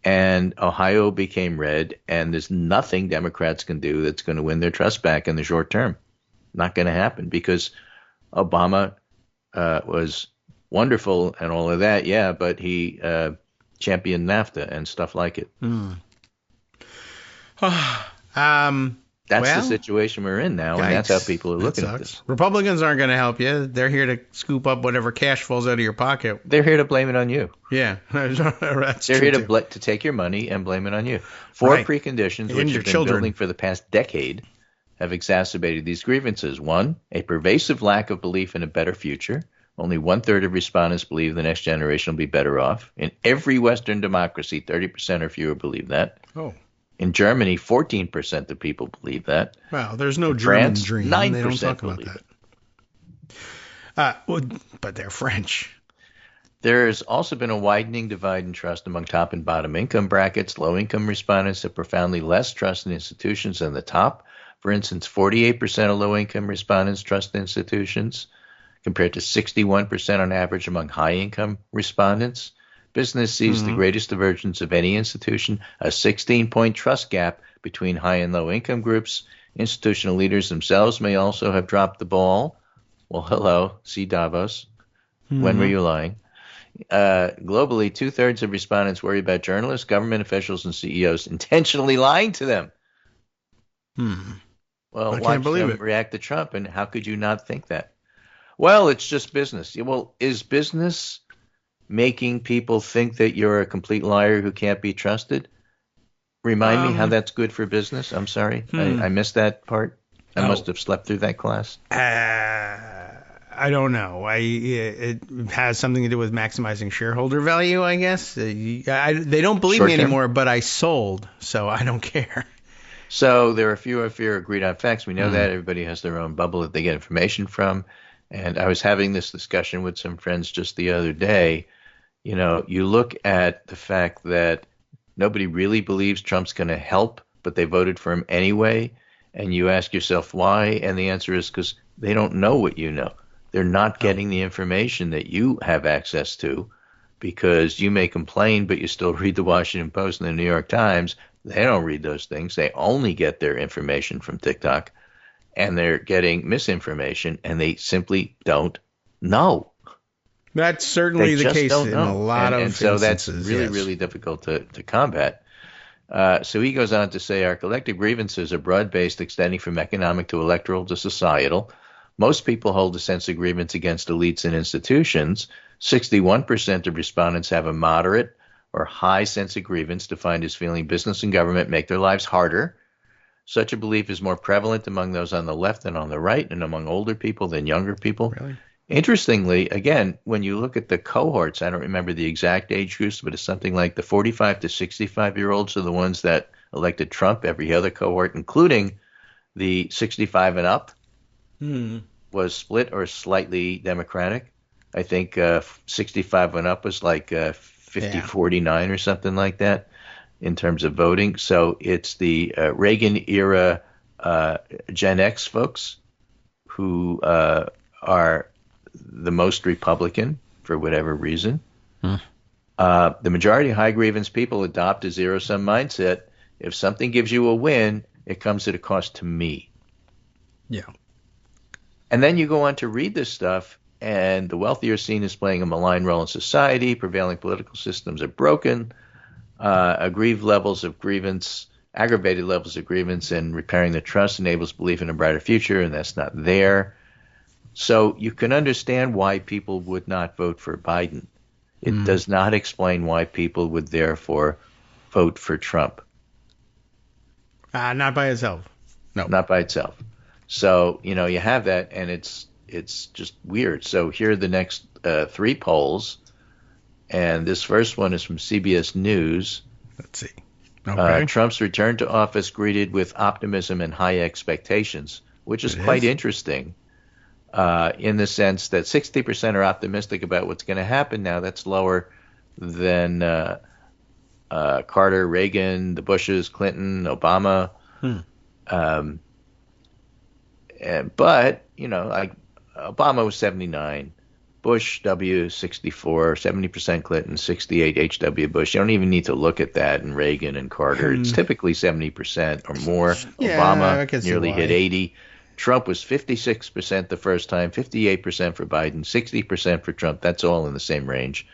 and Ohio became red, and there's nothing Democrats can do that's going to win their trust back in the short term. Not going to happen, because Obama was wonderful and all of that, yeah, but he championed NAFTA and stuff like it. That's the situation we're in now, and that's how people are looking at this. Republicans aren't going to help you. They're here to scoop up whatever cash falls out of your pocket. They're here to blame it on you. Yeah, that's They're here to take your money and blame it on you. Four preconditions, which have been building for the past decade, have exacerbated these grievances. One, a pervasive lack of belief in a better future. Only 1/3 of respondents believe the next generation will be better off. In every Western democracy, 30% or fewer believe that. Oh. In Germany, 14% of people believe that. Well, there's no German dream. 9% they don't talk about believe that. But they're French. There has also been a widening divide in trust among top and bottom income brackets. Low-income respondents have profoundly less trust in institutions than the top. For instance, 48% of low-income respondents trust institutions, compared to 61% on average among high-income respondents. Business sees the greatest divergence of any institution, a 16-point trust gap between high and low-income groups. Institutional leaders themselves may also have dropped the ball. Well, hello, see Davos. When were you lying? Globally, 2/3 of respondents worry about journalists, government officials, and CEOs intentionally lying to them. Well, I can't believe them it. React to Trump, and how could you not think that? Well, it's just business. Well, is business making people think that you're a complete liar who can't be trusted? Remind me how that's good for business. I'm sorry. I missed that part. I must have slept through that class. I don't know. It has something to do with maximizing shareholder value, I guess. They don't believe me anymore, but I sold, so I don't care. So there are fewer agreed on facts. We know that. Everybody has their own bubble that they get information from. And I was having this discussion with some friends just the other day. You know, you look at the fact that nobody really believes Trump's going to help, but they voted for him anyway. And you ask yourself why, and the answer is because they don't know what you know. They're not getting the information that you have access to, because you may complain, but you still read the Washington Post and the New York Times. They don't read those things. They only get their information from TikTok, and they're getting misinformation, and they simply don't know. That's certainly the case in a lot of instances. And so that's really difficult to combat. So he goes on to say, our collective grievances are broad-based, extending from economic to electoral to societal. Most people hold a sense of grievance against elites and institutions. 61% of respondents have a moderate or high sense of grievance, defined as feeling business and government make their lives harder. Such a belief is more prevalent among those on the left than on the right, and among older people than younger people. Really? Interestingly, again, when you look at the cohorts, I don't remember the exact age groups, but it's something like the 45 to 65-year-olds are the ones that elected Trump. Every other cohort, including the 65 and up, was split or slightly Democratic. I think 65 and up was like 50-49 or something like that in terms of voting. So it's the Reagan-era Gen X folks who are the most Republican for whatever reason. The majority of high grievance people adopt a zero-sum mindset. If something gives you a win, it comes at a cost to me. Yeah. And then you go on to read this stuff, and the wealthy are seen as playing a malign role in society. Prevailing political systems are broken. Aggravated levels of grievance, and repairing the trust enables belief in a brighter future, and that's not there. So you can understand why people would not vote for Biden. It does not explain why people would therefore vote for Trump. Not by itself. No. Not by itself. So, you know, you have that, and it's just weird. So here are the next three polls, and this first one is from CBS News. Let's see. Okay. Trump's return to office greeted with optimism and high expectations, which is quite interesting in the sense that 60% are optimistic about what's going to happen now. That's lower than Carter, Reagan, the Bushes, Clinton, Obama. But, you know, like Obama was 79, Bush W 64, 70% Clinton, 68 H.W. Bush. You don't even need to look at that in Reagan and Carter. It's typically 70% or more. Yeah, Obama nearly hit 80. Trump was 56% the first time, 58% for Biden, 60% for Trump. That's all in the same range.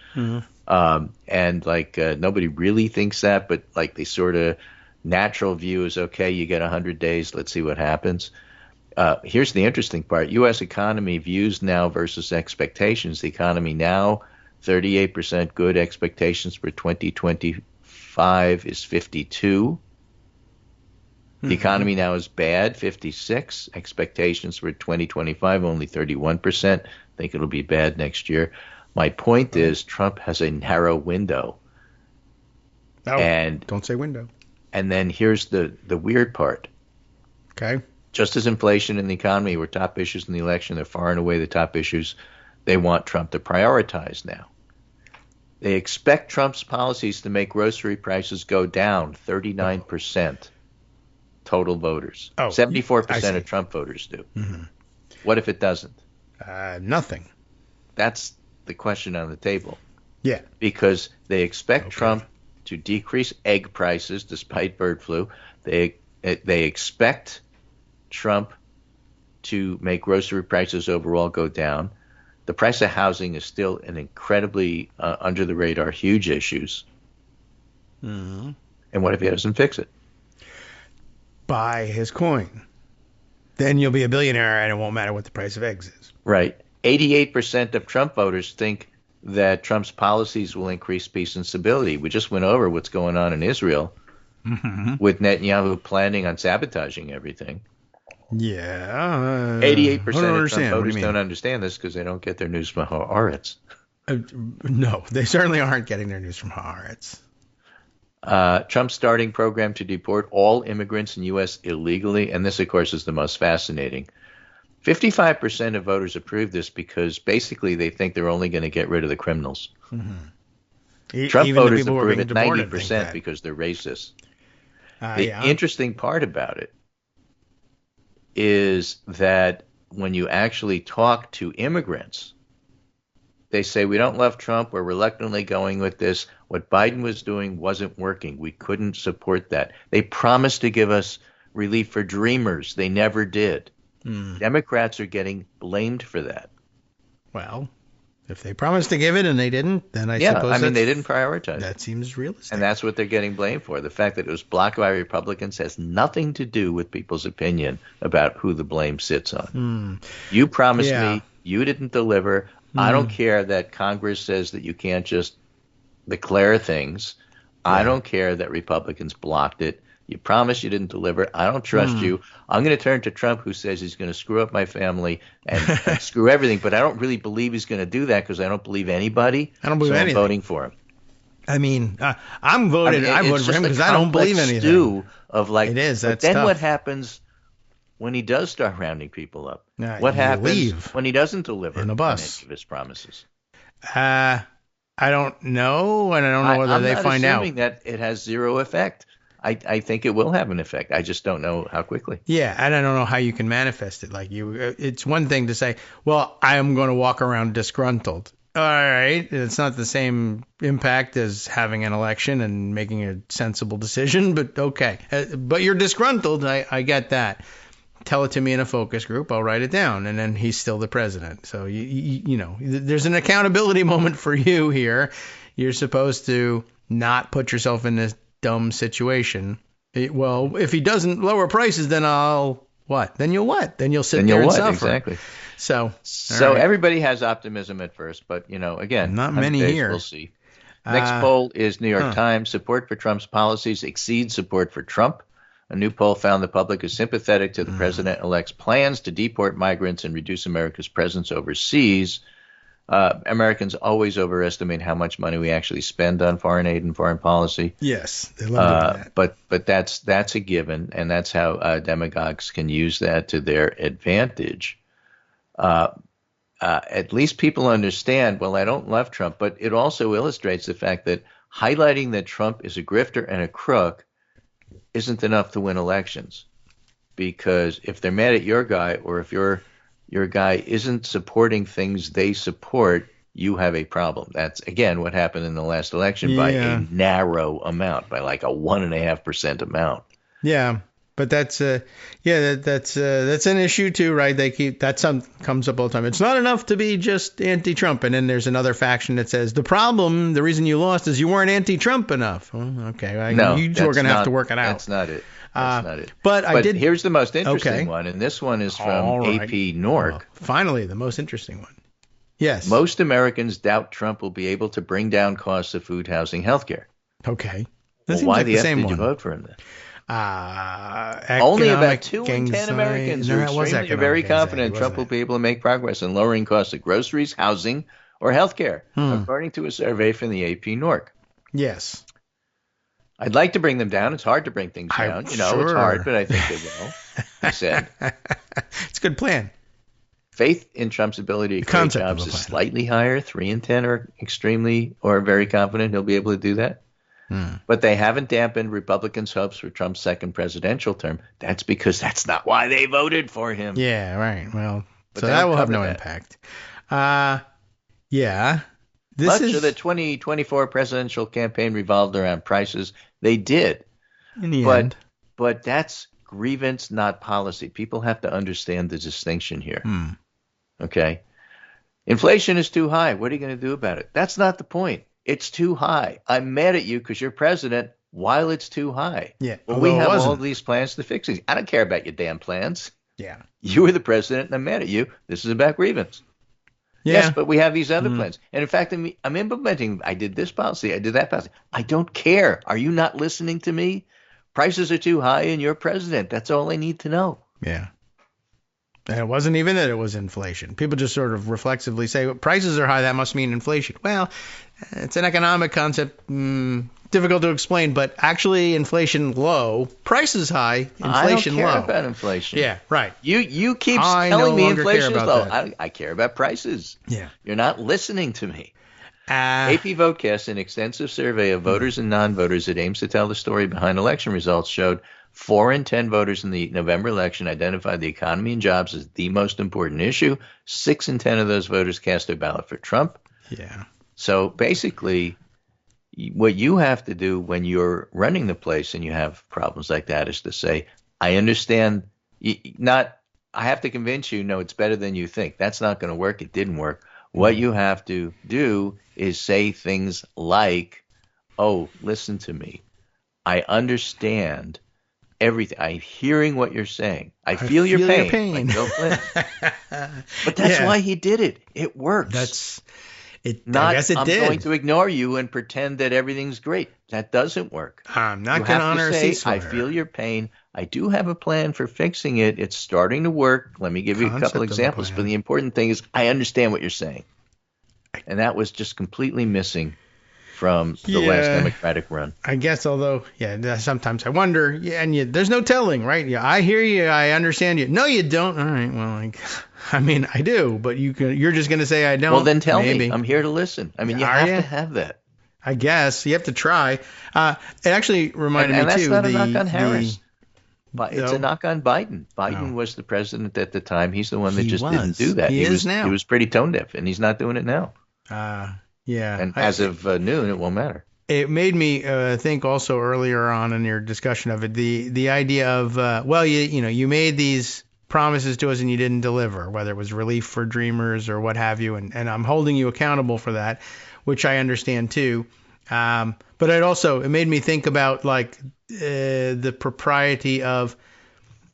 And like nobody really thinks that, but like the sort of natural view is, okay, you get 100 days, let's see what happens. Here's the interesting part. U.S. economy views now versus expectations. The economy now, 38% good. Expectations for 2025 is 52. The economy now is bad, 56. Expectations for 2025, only 31%. I think it'll be bad next year. My point is Trump has a narrow window. Don't say window. And then here's the weird part. Okay. Just as inflation and the economy were top issues in the election, they're far and away the top issues they want Trump to prioritize now. They expect Trump's policies to make grocery prices go down 39%. Total voters. 74% of Trump voters do. What if it doesn't? Nothing. That's the question on the table. Yeah. Because they expect Trump to decrease egg prices despite bird flu. They expect Trump to make grocery prices overall go down. The price of housing is still an incredibly under the radar, huge issues. Mm-hmm. And what if he doesn't fix it? Buy his coin. Then you'll be a billionaire and it won't matter what the price of eggs is. Right. 88% of Trump voters think that Trump's policies will increase peace and stability. We just went over what's going on in Israel with Netanyahu planning on sabotaging everything. Yeah. 88% of Trump voters don't understand this because they don't get their news from Haaretz. No, they certainly aren't getting their news from Haaretz. Trump's starting program to deport all immigrants in U.S. illegally, and this, of course, is the most fascinating. 55% of voters approve this because basically they think they're only going to get rid of the criminals. Mm-hmm. Trump Even voters approve it 90% because they're racist. The interesting part about it is that when you actually talk to immigrants, they say, we don't love Trump. We're reluctantly going with this. What Biden was doing wasn't working. We couldn't support that. They promised to give us relief for dreamers. They never did. Democrats are getting blamed for that. Well, if they promised to give it and they didn't, then I suppose they didn't prioritize. That seems realistic. And that's what they're getting blamed for. The fact that it was blocked by Republicans has nothing to do with people's opinion about who the blame sits on. You promised me. You didn't deliver. I don't care that Congress says that you can't just declare things. I don't care that Republicans blocked it. You promised, you didn't deliver. I don't trust you. I'm going to turn to Trump, who says he's going to screw up my family and screw everything. But I don't really believe he's going to do that because I don't believe anybody. I don't believe anything. I'm voting for him. I mean, I voted for him because I don't believe anything. Stew of it is. That's then tough. What happens when he does start rounding people up? What happens when he doesn't deliver on any of his promises? I don't know, and I don't know whether they find out. I'm assuming that it has zero effect. I think it will have an effect. I just don't know how quickly. Yeah, and I don't know how you can manifest it. It's one thing to say, well, I am going to walk around disgruntled. All right, it's not the same impact as having an election and making a sensible decision, but okay. But you're disgruntled. I get that. Tell it to me in a focus group. I'll write it down, and then he's still the president. So you know, there's an accountability moment for you here. You're supposed to not put yourself in this dumb situation. Well, if he doesn't lower prices, then I'll what? Then you'll what? Then you'll sit there and suffer. Exactly. So right. Everybody has optimism at first, but again, not many here. We'll see. Next poll is New York Times. Support for Trump's policies exceeds support for Trump. A new poll found the public is sympathetic to the president-elect's plans to deport migrants and reduce America's presence overseas. Americans always overestimate how much money we actually spend on foreign aid and foreign policy. Yes, they love doing that. But that's a given, and that's how demagogues can use that to their advantage. At least people understand, well, I don't love Trump, but it also illustrates the fact that highlighting that Trump is a grifter and a crook isn't enough to win elections. Because if they're mad at your guy, or if your guy isn't supporting things they support, you have a problem. That's, again, what happened in the last election by a narrow amount, by like a 1.5% amount. Yeah, but that's that's an issue too, right? They keep comes up all the time. It's not enough to be just anti-Trump, and then there's another faction that says the reason you lost is you weren't anti-Trump enough. Well, okay, you two are going to have to work it out. That's not it. That's not it. But here's the most interesting one, and this one is from AP Nork. Finally, the most interesting one. Yes. Most Americans doubt Trump will be able to bring down costs of food, housing, healthcare. Okay. Why the F did you vote for him then? Only about 2 in 10 Americans are very confident Trump will be able to make progress in lowering costs of groceries, housing, or healthcare, according to a survey from the AP Nork. Yes. I'd like to bring them down. It's hard to bring things down. It's hard, but I think they will, he said. It's a good plan. Faith in Trump's ability to create jobs is slightly higher. 3 in 10 are extremely or very confident he'll be able to do that. But they haven't dampened Republicans' hopes for Trump's second presidential term. That's because that's not why they voted for him. Yeah, right. Well, so that will have no impact. Yeah. Much of the 2024 presidential campaign revolved around prices. They did. In the end. But that's grievance, not policy. People have to understand the distinction here. Okay? Inflation is too high. What are you going to do about it? That's not the point. It's too high. I'm mad at you because you're president while it's too high. Yeah. Well, we have all these plans to fix it. I don't care about your damn plans. Yeah. You were the president, and I'm mad at you. This is about grievance. Yeah. Yes, but we have these other plans. And in fact, I'm implementing, I did this policy, I did that policy. I don't care. Are you not listening to me? Prices are too high and you're president. That's all I need to know. Yeah. And it wasn't even that it was inflation. People just sort of reflexively say, well, prices are high, that must mean inflation. Well, it's an economic concept, difficult to explain, but actually inflation low, prices high, inflation low. I don't care about inflation. Yeah, right. You keep telling me inflation is low. I care about prices. Yeah. You're not listening to me. AP Votecast, an extensive survey of voters and non-voters that aims to tell the story behind election results, showed 4 in 10 voters in the November election identified the economy and jobs as the most important issue. 6 in 10 of those voters cast their ballot for Trump. Yeah. So basically, what you have to do when you're running the place and you have problems like that is to say, I understand, I have to convince you, no, it's better than you think. That's not going to work. It didn't work. What you have to do is say things like, oh, listen to me. I understand everything. I'm hearing what you're saying. I feel your pain. Like Bill Clinton. But that's why he did it. It works. I guess it did. I'm going to ignore you and pretend that everything's great. That doesn't work. I'm not going to honor a ceasefire. I feel your pain. I do have a plan for fixing it. It's starting to work. Let me give you a couple examples. But the important thing is I understand what you're saying. And that was just completely missing from the last Democratic run. I guess, although, sometimes I wonder, and there's no telling, right? Yeah, I hear you, I understand you. No, you don't. All right, well, I mean, I do, but you're just going to say I don't. Well, then tell me. I'm here to listen. I mean, you have to have that. I guess. You have to try. It actually reminded me, too. And that's not a knock on Harris. It's a knock on Biden. Biden was the president at the time. He's the one that didn't do that. He is now. He was pretty tone deaf, and he's not doing it now. Yeah. And as of noon, it won't matter. It made me think also earlier on in your discussion of it, the idea of, you made these promises to us and you didn't deliver, whether it was relief for dreamers or what have you, and I'm holding you accountable for that, which I understand too. But it made me think about the propriety of,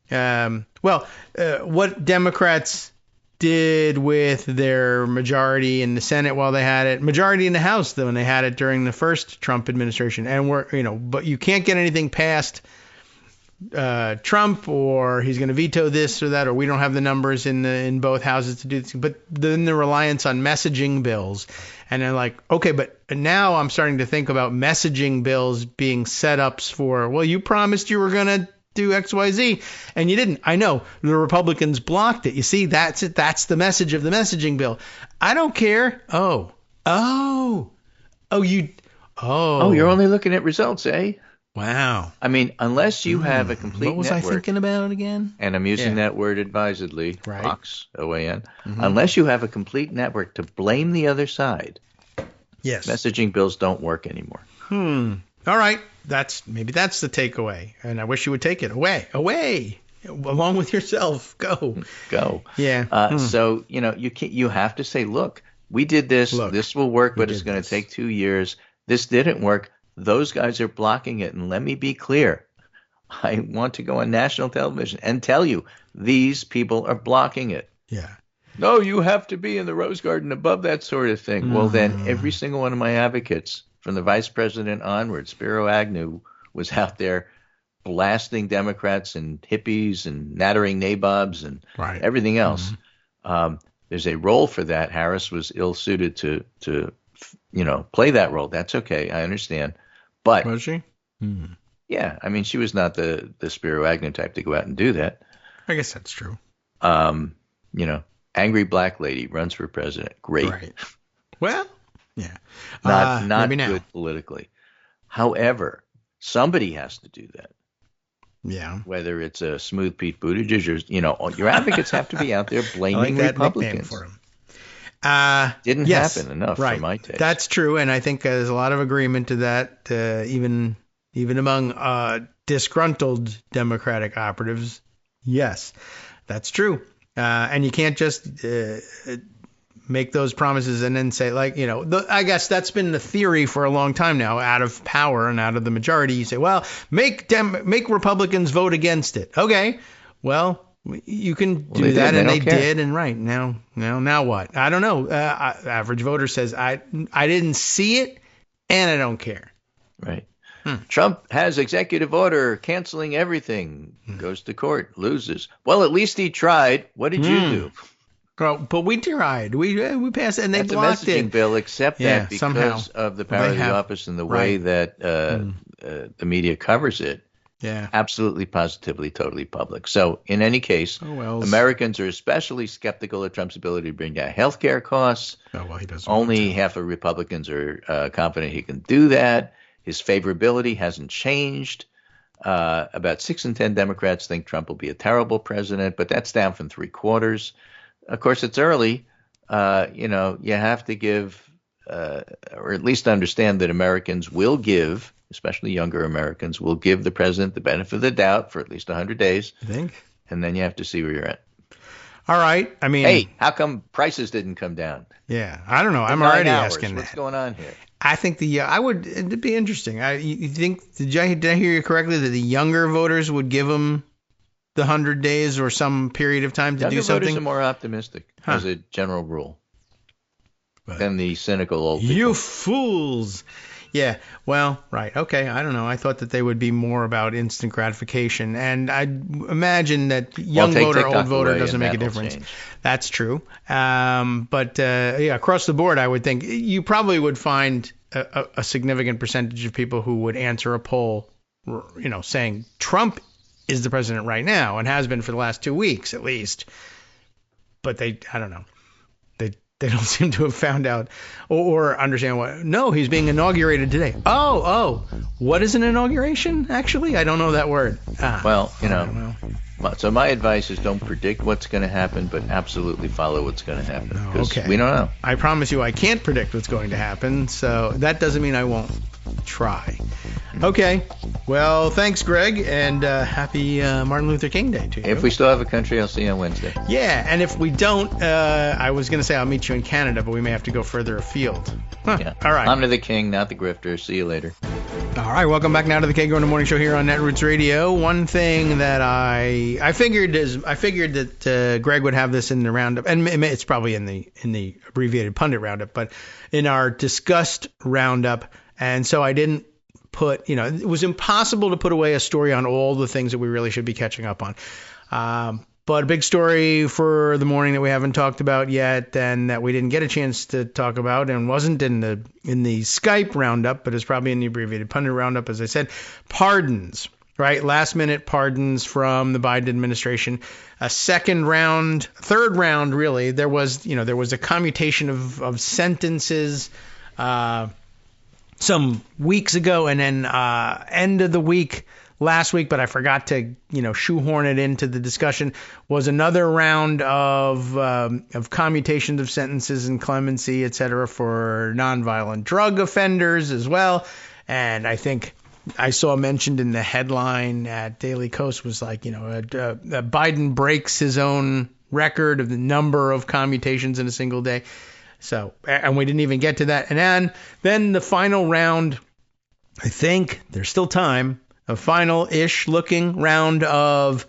what Democrats did with their majority in the Senate while they had it, majority in the House when they had it during the first Trump administration, and but you can't get anything past Trump, or he's going to veto this or that, or we don't have the numbers in both houses to do this. But then the reliance on messaging bills, and they're like, okay, but now I'm starting to think about messaging bills being setups for, well, you promised you were going to do X, Y, Z, and you didn't. I know the Republicans blocked it. You see, that's it. That's the message of the messaging bill. I don't care. Oh, you're only looking at results, eh? Wow. I mean, unless you have a complete network. What was I thinking about again? And I'm using that word advisedly, right. Ox, OAN. Unless you have a complete network to blame the other side, yes, messaging bills don't work anymore. All right. Maybe that's the takeaway. And I wish you would take it away, along with yourself. Go. Yeah. So, you have to say, look, we did this. This will work, but it's going to take 2 years. This didn't work. Those guys are blocking it. And let me be clear. I want to go on national television and tell you these people are blocking it. Yeah. No, you have to be in the Rose Garden above that sort of thing. Well, then every single one of my advocates from the vice president onward, Spiro Agnew was out there blasting Democrats and hippies and nattering nabobs and everything else. There's a role for that. Harris was ill-suited to play that role. That's okay. I understand. But was she? Yeah. I mean, she was not the Spiro Agnew type to go out and do that. I guess that's true. Angry black lady runs for president. Great. Right. Well, yeah. Not good politically. However, somebody has to do that. Yeah. Whether it's a smooth Pete Buttigieg or, your advocates have to be out there blaming Republicans. For him. Didn't happen enough for my taste. That's true, and I think there's a lot of agreement to that, even among disgruntled Democratic operatives. Yes, that's true. And you can't just make those promises and then say, like, I guess that's been the theory for a long time now. Out of power and out of the majority, you say, well, make Republicans vote against it. Okay, well, you can do that, and they did. And right now what? I don't know. Average voter says I didn't see it, and I don't care. Right. Trump has executive order canceling everything. Goes to court, loses. Well, at least he tried. What did you do? Well, but we tried. We passed it, and they blocked it. That's a messaging bill, except that because somehow of the power of the office and the way that the media covers it. Yeah. Absolutely, positively, totally public. So in any case, Americans are especially skeptical of Trump's ability to bring down health care costs. Oh, well, he doesn't. Only half of Republicans are confident he can do that. His favorability hasn't changed. About 6 in 10 Democrats think Trump will be a terrible president, but that's down from 3/4. Of course, it's early. You have to give, or at least understand that Americans will give, especially younger Americans, will give the president the benefit of the doubt for at least 100 days. You think? And then you have to see where you're at. All right. I mean, hey, how come prices didn't come down? Yeah, I don't know. I'm already asking What's going on here? I think it'd be interesting. You think, did I hear you correctly that the younger voters would give them the 100 days or some period of time to do something? Younger voters are more optimistic as a general rule than the cynical old people. You fools. Yeah, well, right. Okay, I don't know. I thought that they would be more about instant gratification. And I imagine that young voter, old voter doesn't make a difference. That's true. But across the board, I would think you probably would find a significant percentage of people who would answer a poll, saying Trump is the president right now and has been for the last 2 weeks at least. But I don't know. They don't seem to have found out or understand what. No, he's being inaugurated today. Oh, what is an inauguration? Actually, I don't know that word. Well, so my advice is don't predict what's going to happen, but absolutely follow what's going to happen. Okay. We don't know. I promise you I can't predict what's going to happen, so that doesn't mean I won't try. Okay. Well, thanks, Greg, and happy Martin Luther King Day to you. If we still have a country, I'll see you on Wednesday. Yeah, and if we don't, I was going to say I'll meet you in Canada, but we may have to go further afield. Yeah. All right. Honor the king, not the grifter. See you later. All right, welcome back now to the Kagro in the Morning Show here on Netroots Radio. One thing that I figured that Greg would have this in the roundup, and it's probably in the abbreviated pundit roundup, but in our discussed roundup, and so I didn't put, it was impossible to put away a story on all the things that we really should be catching up on. But a big story for the morning that we haven't talked about yet, and that we didn't get a chance to talk about, and wasn't in the Skype roundup, but is probably in the abbreviated pundit roundup, as I said, pardons. Right, last minute pardons from the Biden administration. A third round, really. There was a commutation of sentences some weeks ago, and then end of the week last week, but I forgot to shoehorn it into the discussion, was another round of commutations of sentences and clemency, etc., for nonviolent drug offenders as well. And I think I saw mentioned in the headline at Daily Kos was like, Biden breaks his own record of the number of commutations in a single day. So, and we didn't even get to that. And then the final round, I think there's still time, a final-ish looking round of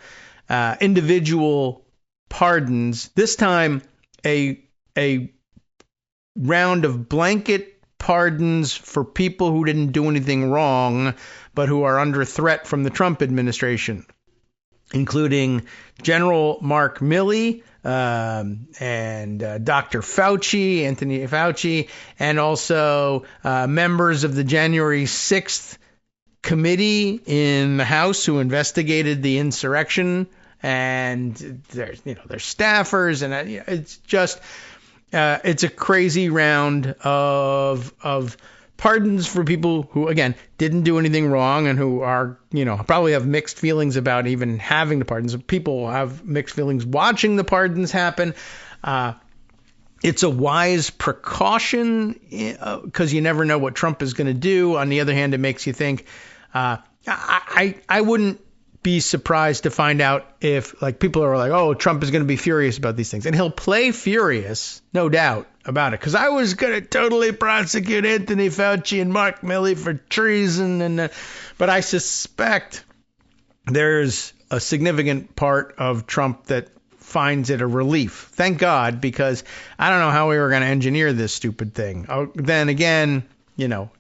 individual pardons. This time, a round of blanket pardons for people who didn't do anything wrong, but who are under threat from the Trump administration, including General Mark Milley and Dr. Fauci, Anthony Fauci, and also members of the January 6th committee in the House who investigated the insurrection, and their staffers, and it's just it's a crazy round of pardons for people who, again, didn't do anything wrong and who are, probably have mixed feelings about even having the pardons. People have mixed feelings watching the pardons happen. It's a wise precaution because you never know what Trump is going to do. On the other hand, it makes you think, I wouldn't be surprised to find out if, like, people are like, oh, Trump is going to be furious about these things. And he'll play furious, no doubt about it. Because I was going to totally prosecute Anthony Fauci and Mark Milley for treason. But I suspect there's a significant part of Trump that finds it a relief. Thank God, because I don't know how we were going to engineer this stupid thing. Then again,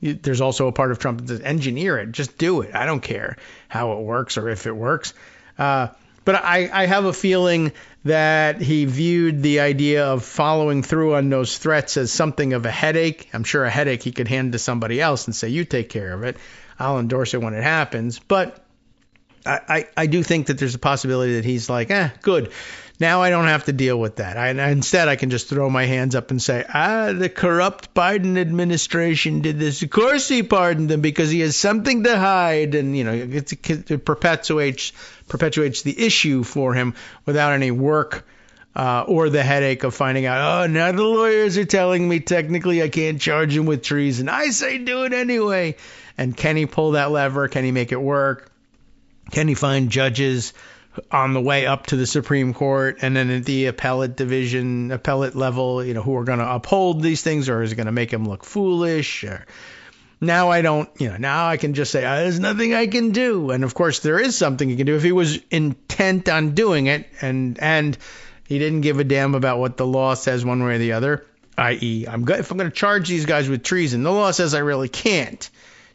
there's also a part of Trump that says, engineer it. Just do it. I don't care how it works or if it works. But I have a feeling that he viewed the idea of following through on those threats as something of a headache. I'm sure a headache he could hand to somebody else and say, you take care of it. I'll endorse it when it happens. But I do think that there's a possibility that he's like, good. Now I don't have to deal with that. Instead, I can just throw my hands up and say, the corrupt Biden administration did this. Of course he pardoned them because he has something to hide. And, it perpetuates the issue for him without any work or the headache of finding out, now the lawyers are telling me technically I can't charge him with treason. I say do it anyway. And can he pull that lever? Can he make it work? Can he find judges on the way up to the Supreme Court and then at the appellate level, who are going to uphold these things, or is it going to make him look foolish? Now I can just say, there's nothing I can do. And of course there is something he can do if he was intent on doing it and he didn't give a damn about what the law says one way or the other, i.e. if I'm going to charge these guys with treason, the law says I really can't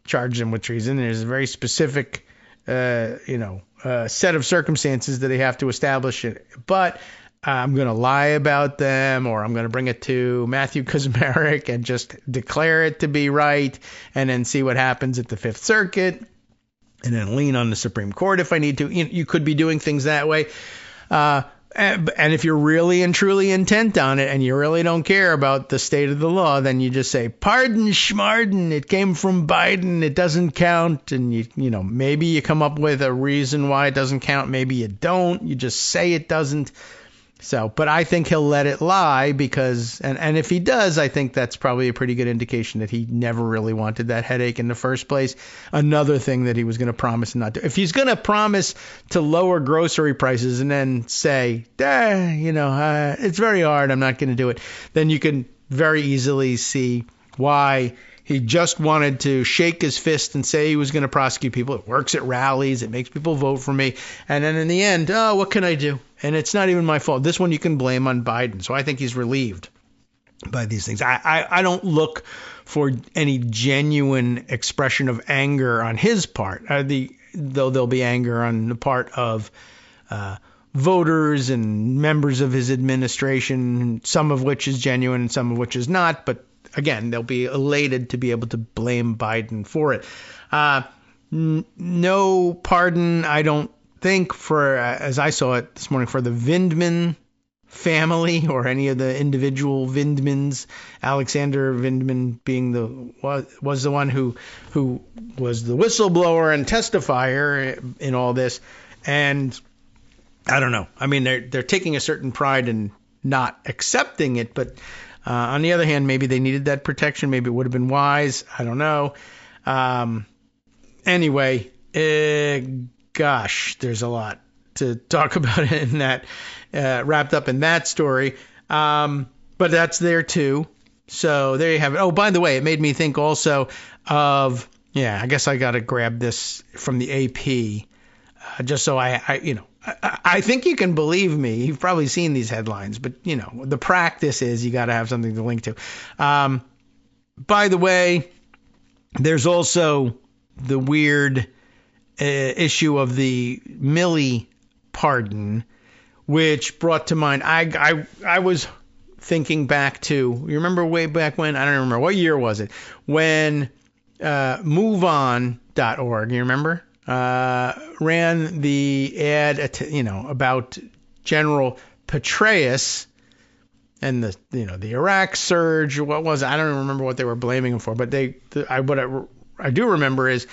charge them with treason. There's a very specific set of circumstances that they have to establish it. But I'm going to lie about them, or I'm going to bring it to Matthew Kaczmarek and just declare it to be right, and then see what happens at the Fifth Circuit, and then lean on the Supreme Court if I need to. You could be doing things that way. And if you're really and truly intent on it and you really don't care about the state of the law, then you just say, pardon schmarden, it came from Biden, it doesn't count. And maybe you come up with a reason why it doesn't count. Maybe you don't. You just say it doesn't. So, but I think he'll let it lie because, and if he does, I think that's probably a pretty good indication that he never really wanted that headache in the first place. Another thing that he was going to promise not to. If he's going to promise to lower grocery prices and then say, it's very hard, I'm not going to do it, then you can very easily see why he just wanted to shake his fist and say he was going to prosecute people. It works at rallies. It makes people vote for me. And then in the end, what can I do? And it's not even my fault. This one you can blame on Biden. So I think he's relieved by these things. I don't look for any genuine expression of anger on his part, though there'll be anger on the part of voters and members of his administration, some of which is genuine and some of which is not. But again, they'll be elated to be able to blame Biden for it. No pardon, I don't think, for, as I saw it this morning, for the Vindman family or any of the individual Vindmans. Alexander Vindman being was the one who was the whistleblower and testifier in all this. And I don't know. I mean, they're taking a certain pride in not accepting it, but on the other hand, maybe they needed that protection. Maybe it would have been wise. I don't know. Anyway, gosh, there's a lot to talk about in that, wrapped up in that story. But that's there too. So there you have it. Oh, by the way, it made me think also of, I guess I got to grab this from the AP, just so I think you can believe me. You've probably seen these headlines, but the practice is you got to have something to link to. By the way, there's also the weird issue of the Milley pardon, which brought to mind, I was thinking back to, you remember way back when, I don't remember, what year was it, when MoveOn.org, you remember, ran the ad, about General Petraeus and the Iraq surge, or what was it? I don't remember what they were blaming him for, but what I do remember is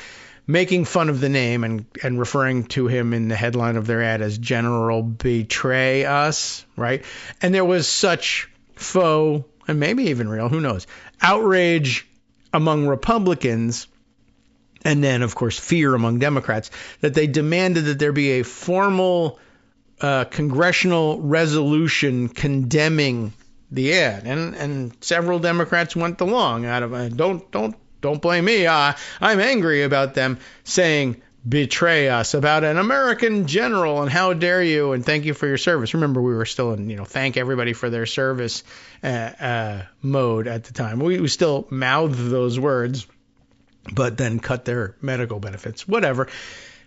making fun of the name and referring to him in the headline of their ad as General Betray Us, right? And there was such faux, and maybe even real, who knows, outrage among Republicans and then, of course, fear among Democrats, that they demanded that there be a formal congressional resolution condemning the ad, and several Democrats went along out of don't blame me. I'm angry about them saying betray us about an American general and how dare you and thank you for your service. Remember, we were still in thank everybody for their service mode at the time. We still mouthed those words, but then cut their medical benefits, whatever.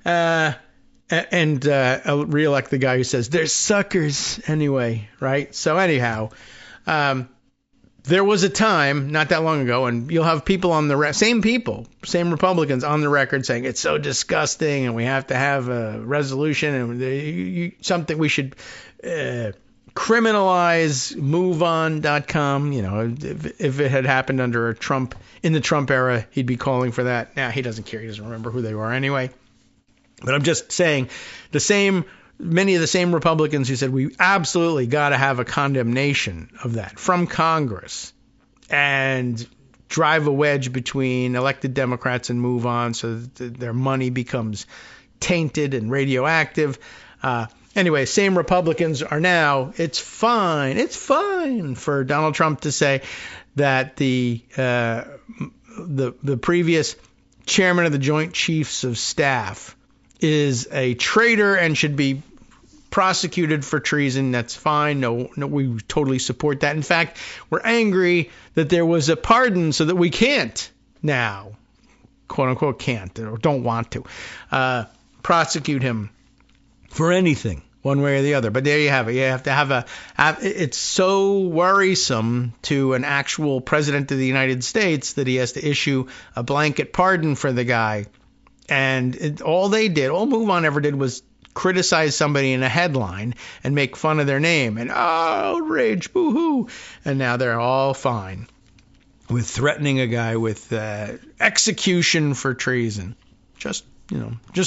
And reelect the guy who says they're suckers anyway, right? So anyhow, there was a time not that long ago, and you'll have people on the same Republicans on the record saying it's so disgusting and we have to have a resolution and something we should criminalize MoveOn.com. If it had happened under Trump, in the Trump era, he'd be calling for that. Now, he doesn't care. He doesn't remember who they were anyway. But I'm just saying many of the same Republicans who said we absolutely got to have a condemnation of that from Congress and drive a wedge between elected Democrats and MoveOn so that their money becomes tainted and radioactive. Anyway, same Republicans are now, it's fine for Donald Trump to say that the previous chairman of the Joint Chiefs of Staff is a traitor and should be prosecuted for treason. That's fine. No, we totally support that. In fact, we're angry that there was a pardon so that we can't now, quote unquote, can't or don't want to prosecute him for anything, one way or the other. But there you have it. You have to have it's so worrisome to an actual president of the United States that he has to issue a blanket pardon for the guy. And all MoveOn ever did was criticize somebody in a headline and make fun of their name and outrage, boo-hoo. And now they're all fine with threatening a guy with execution for treason. Just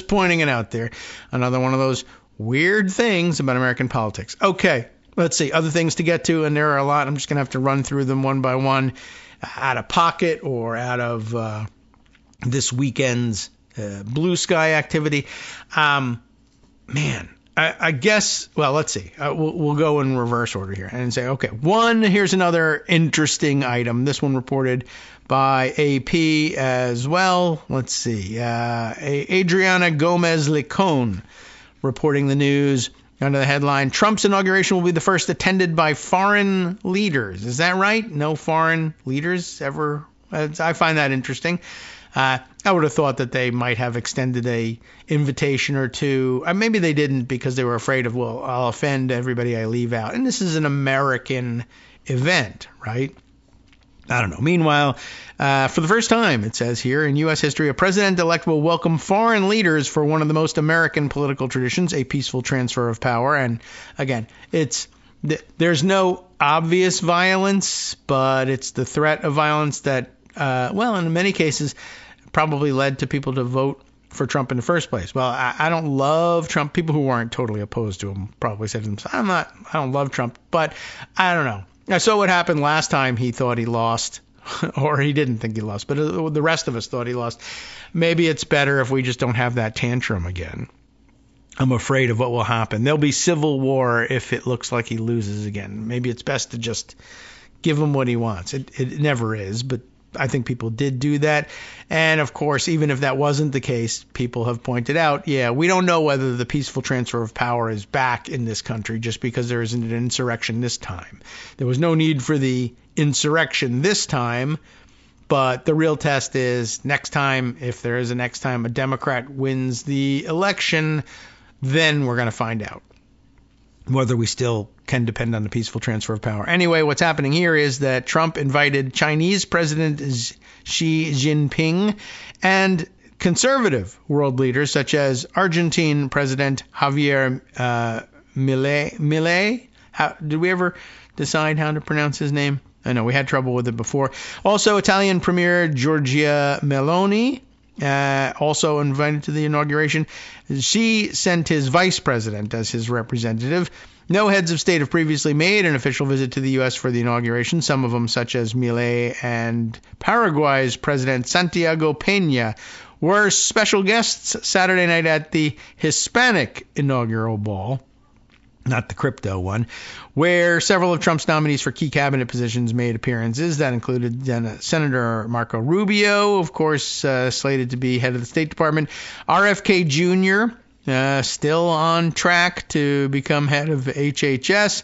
pointing it out there. Another one of those weird things about American politics. Okay, let's see. Other things to get to, and there are a lot. I'm just going to have to run through them one by one out of pocket or out of this weekend's blue sky activity. I guess, well, let's see. We'll go in reverse order here and say, okay, here's another interesting item. This one reported by AP as well. Let's see. Adriana Gomez-Licon reporting the news under the headline, Trump's inauguration will be the first attended by foreign leaders. Is that right? No foreign leaders ever? I find that interesting. I would have thought that they might have extended a invitation or two. Maybe they didn't because they were afraid of, I'll offend everybody I leave out. And this is an American event, right? I don't know. Meanwhile, for the first time, it says here, in U.S. history, a president-elect will welcome foreign leaders for one of the most American political traditions, a peaceful transfer of power. And again, there's no obvious violence, but it's the threat of violence that, in many cases, probably led to people to vote for Trump in the first place. Well, I don't love Trump. People who weren't totally opposed to him probably said to themselves, I don't love Trump, but I don't know. I saw what happened last time he thought he lost, or he didn't think he lost, but the rest of us thought he lost. Maybe it's better if we just don't have that tantrum again. I'm afraid of what will happen. There'll be civil war if it looks like he loses again. Maybe it's best to just give him what he wants. It never is, but I think people did do that. And of course, even if that wasn't the case, people have pointed out, we don't know whether the peaceful transfer of power is back in this country just because there isn't an insurrection this time. There was no need for the insurrection this time, but the real test is next time, if there is a next time a Democrat wins the election, then we're going to find out whether we still can depend on the peaceful transfer of power. Anyway, what's happening here is that Trump invited Chinese President Xi Jinping and conservative world leaders such as Argentine President Javier Milei. Did we ever decide how to pronounce his name? I know we had trouble with it before. Also, Italian Premier Giorgia Meloni, also invited to the inauguration. Xi sent his vice president as his representative. No heads of state have previously made an official visit to the U.S. for the inauguration, some of them, such as Milei and Paraguay's President Santiago Peña, were special guests Saturday night at the Hispanic inaugural ball, not the crypto one, where several of Trump's nominees for key cabinet positions made appearances. That included Senator Marco Rubio, of course, slated to be head of the State Department, RFK Jr., still on track to become head of HHS.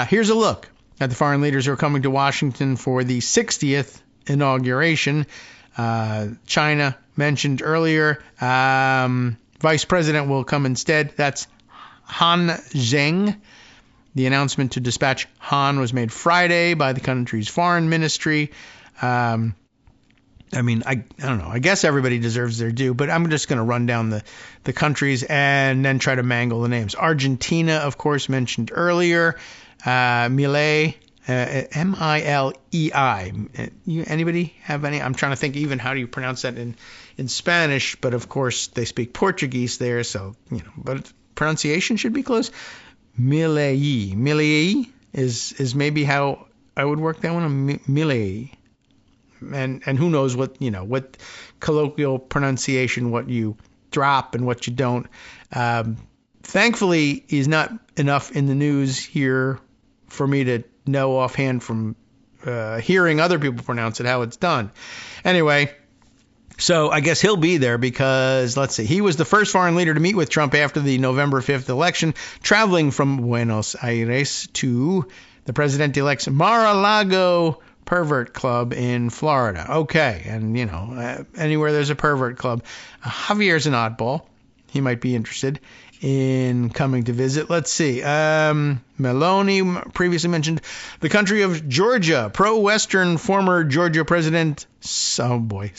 Here's a look at the foreign leaders who are coming to Washington for the 60th inauguration. China mentioned earlier. Vice President will come instead. That's Han Zheng. The announcement to dispatch Han was made Friday by the country's foreign ministry. I don't know. I guess everybody deserves their due, but I'm just going to run down the countries and then try to mangle the names. Argentina, of course, mentioned earlier. Milei, M-I-L-E-I. Anybody have any? I'm trying to think even how do you pronounce that in Spanish, but of course they speak Portuguese there, so, but pronunciation should be close. Milei is maybe how I would work that one. Milei. And who knows what colloquial pronunciation, what you drop and what you don't. Thankfully, he's not enough in the news here for me to know offhand from hearing other people pronounce it how it's done. Anyway, so I guess he'll be there because, let's see, he was the first foreign leader to meet with Trump after the November 5th election, traveling from Buenos Aires to the president-elect's Mar-a-Lago pervert club in Florida. Okay, and, anywhere there's a pervert club. Javier's an oddball. He might be interested in coming to visit. Let's see. Meloni previously mentioned the country of Georgia. Pro-Western former Georgia president, Salome,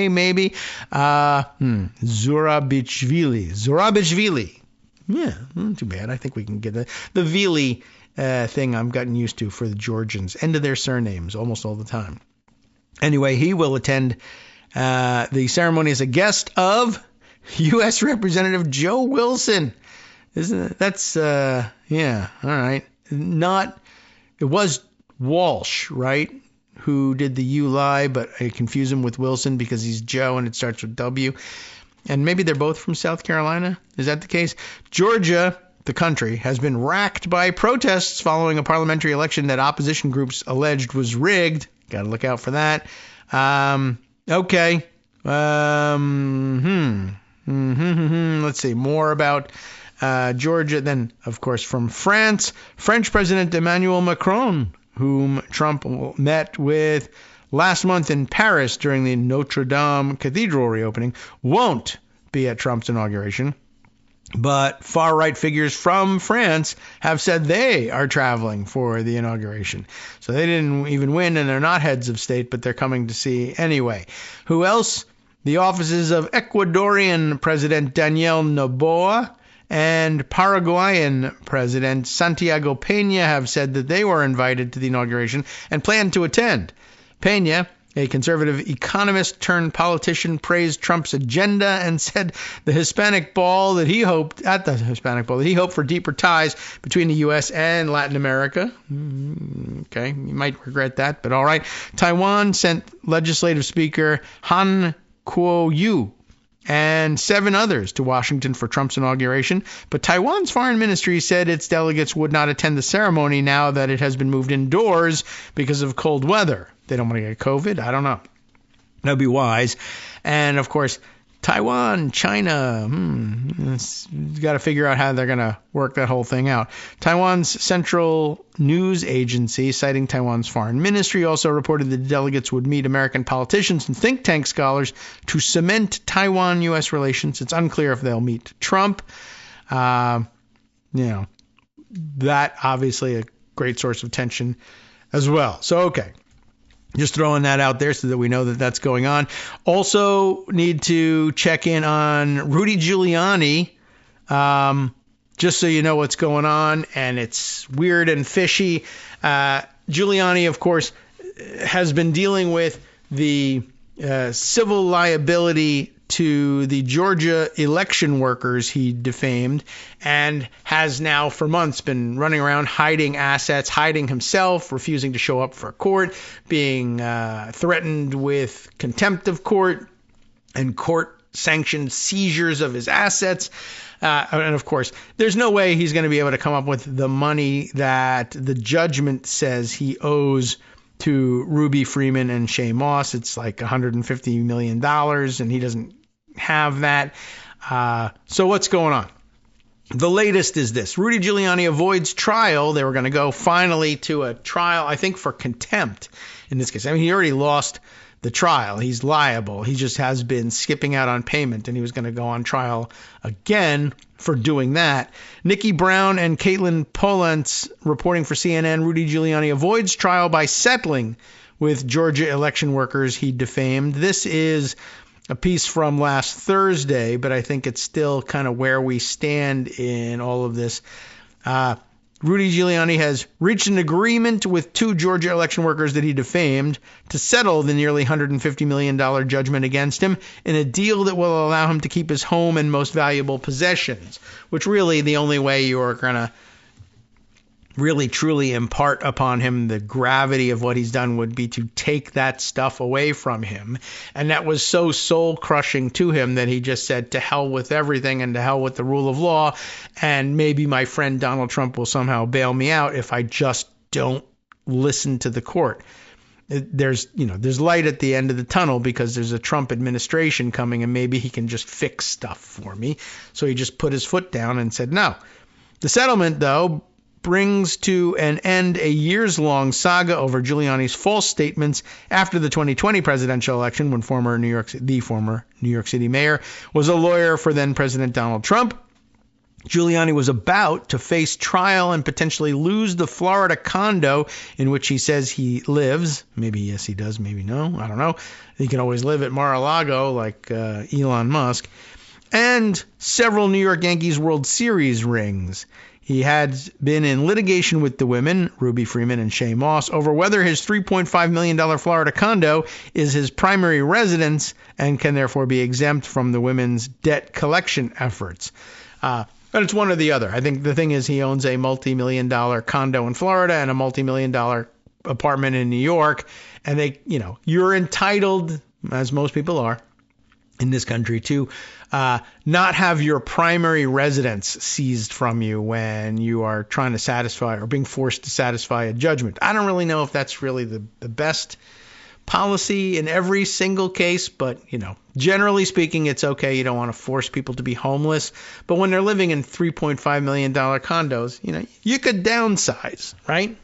maybe. Zurabishvili. Yeah, not too bad. I think we can get the Vili thing I've gotten used to for the Georgians. End of their surnames almost all the time. Anyway, he will attend the ceremony as a guest of U.S. Representative Joe Wilson. Isn't it? That's, yeah, all right. It was Walsh, right, who did the U lie, but I confuse him with Wilson because he's Joe and it starts with W. And maybe they're both from South Carolina. Is that the case? Georgia, the country, has been racked by protests following a parliamentary election that opposition groups alleged was rigged. Got to look out for that. Okay. Let's see. More about Georgia. Then, of course, from France, French President Emmanuel Macron, whom Trump met with last month in Paris during the Notre Dame Cathedral reopening, won't be at Trump's inauguration. But far-right figures from France have said they are traveling for the inauguration. So they didn't even win, and they're not heads of state, but they're coming to see anyway. Who else? The offices of Ecuadorian President Daniel Noboa and Paraguayan President Santiago Peña have said that they were invited to the inauguration and plan to attend. Peña, a conservative economist turned politician, praised Trump's agenda and said the Hispanic ball that he hoped for deeper ties between the U.S. and Latin America. Okay, you might regret that, but all right. Taiwan sent legislative speaker Han Kuo-yu and 7 others to Washington for Trump's inauguration, but Taiwan's foreign ministry said its delegates would not attend the ceremony now that it has been moved indoors because of cold weather. They don't want to get COVID? I don't know. That'd be wise. And, of course, Taiwan, China, got to figure out how they're going to work that whole thing out. Taiwan's Central News Agency, citing Taiwan's foreign ministry, also reported that the delegates would meet American politicians and think tank scholars to cement Taiwan-U.S. relations. It's unclear if they'll meet Trump. That obviously a great source of tension as well. So, okay. Just throwing that out there so that we know that that's going on. Also need to check in on Rudy Giuliani, just so you know what's going on, and it's weird and fishy. Giuliani, of course, has been dealing with the civil liability to the Georgia election workers he defamed, and has now for months been running around hiding assets, hiding himself, refusing to show up for court, being threatened with contempt of court. and court-sanctioned seizures of his assets. And of course, there's no way he's going to be able to come up with the money that the judgment says he owes to Ruby Freeman and Shay Moss. It's like $150 million, and he doesn't have that. So what's going on? The latest is this. Rudy Giuliani avoids trial. They were going to go finally to a trial, I think, for contempt in this case. I mean, he already lost the trial. He's liable. He just has been skipping out on payment, and he was going to go on trial again for doing that. Nikki Brown and Caitlin Polentz reporting for CNN, Rudy Giuliani avoids trial by settling with Georgia election workers he defamed. This is a piece from last Thursday, but I think it's still kind of where we stand in all of this. Rudy Giuliani has reached an agreement with 2 Georgia election workers that he defamed to settle the nearly $150 million judgment against him in a deal that will allow him to keep his home and most valuable possessions, which really the only way you are going to really truly impart upon him the gravity of what he's done would be to take that stuff away from him. And that was so soul crushing to him that he just said, to hell with everything and to hell with the rule of law. And maybe my friend Donald Trump will somehow bail me out if I just don't listen to the court. There's light at the end of the tunnel because there's a Trump administration coming, and maybe he can just fix stuff for me. So he just put his foot down and said no. The settlement, though, brings to an end a years-long saga over Giuliani's false statements after the 2020 presidential election, when the former New York City mayor was a lawyer for then President Donald Trump. Giuliani was about to face trial and potentially lose the Florida condo in which he says he lives. Maybe yes, he does. Maybe no. I don't know. He can always live at Mar-a-Lago like Elon Musk. And several New York Yankees World Series rings. He had been in litigation with the women, Ruby Freeman and Shay Moss, over whether his $3.5 million Florida condo is his primary residence and can therefore be exempt from the women's debt collection efforts. But it's one or the other. I think the thing is he owns a multi-million-dollar condo in Florida and a multi-million-dollar apartment in New York. And you're entitled, as most people are in this country, to not have your primary residence seized from you when you are trying to satisfy or being forced to satisfy a judgment. I don't really know if that's really the best policy in every single case, but generally speaking, it's okay. You don't want to force people to be homeless, but when they're living in $3.5 million condos, you could downsize, right?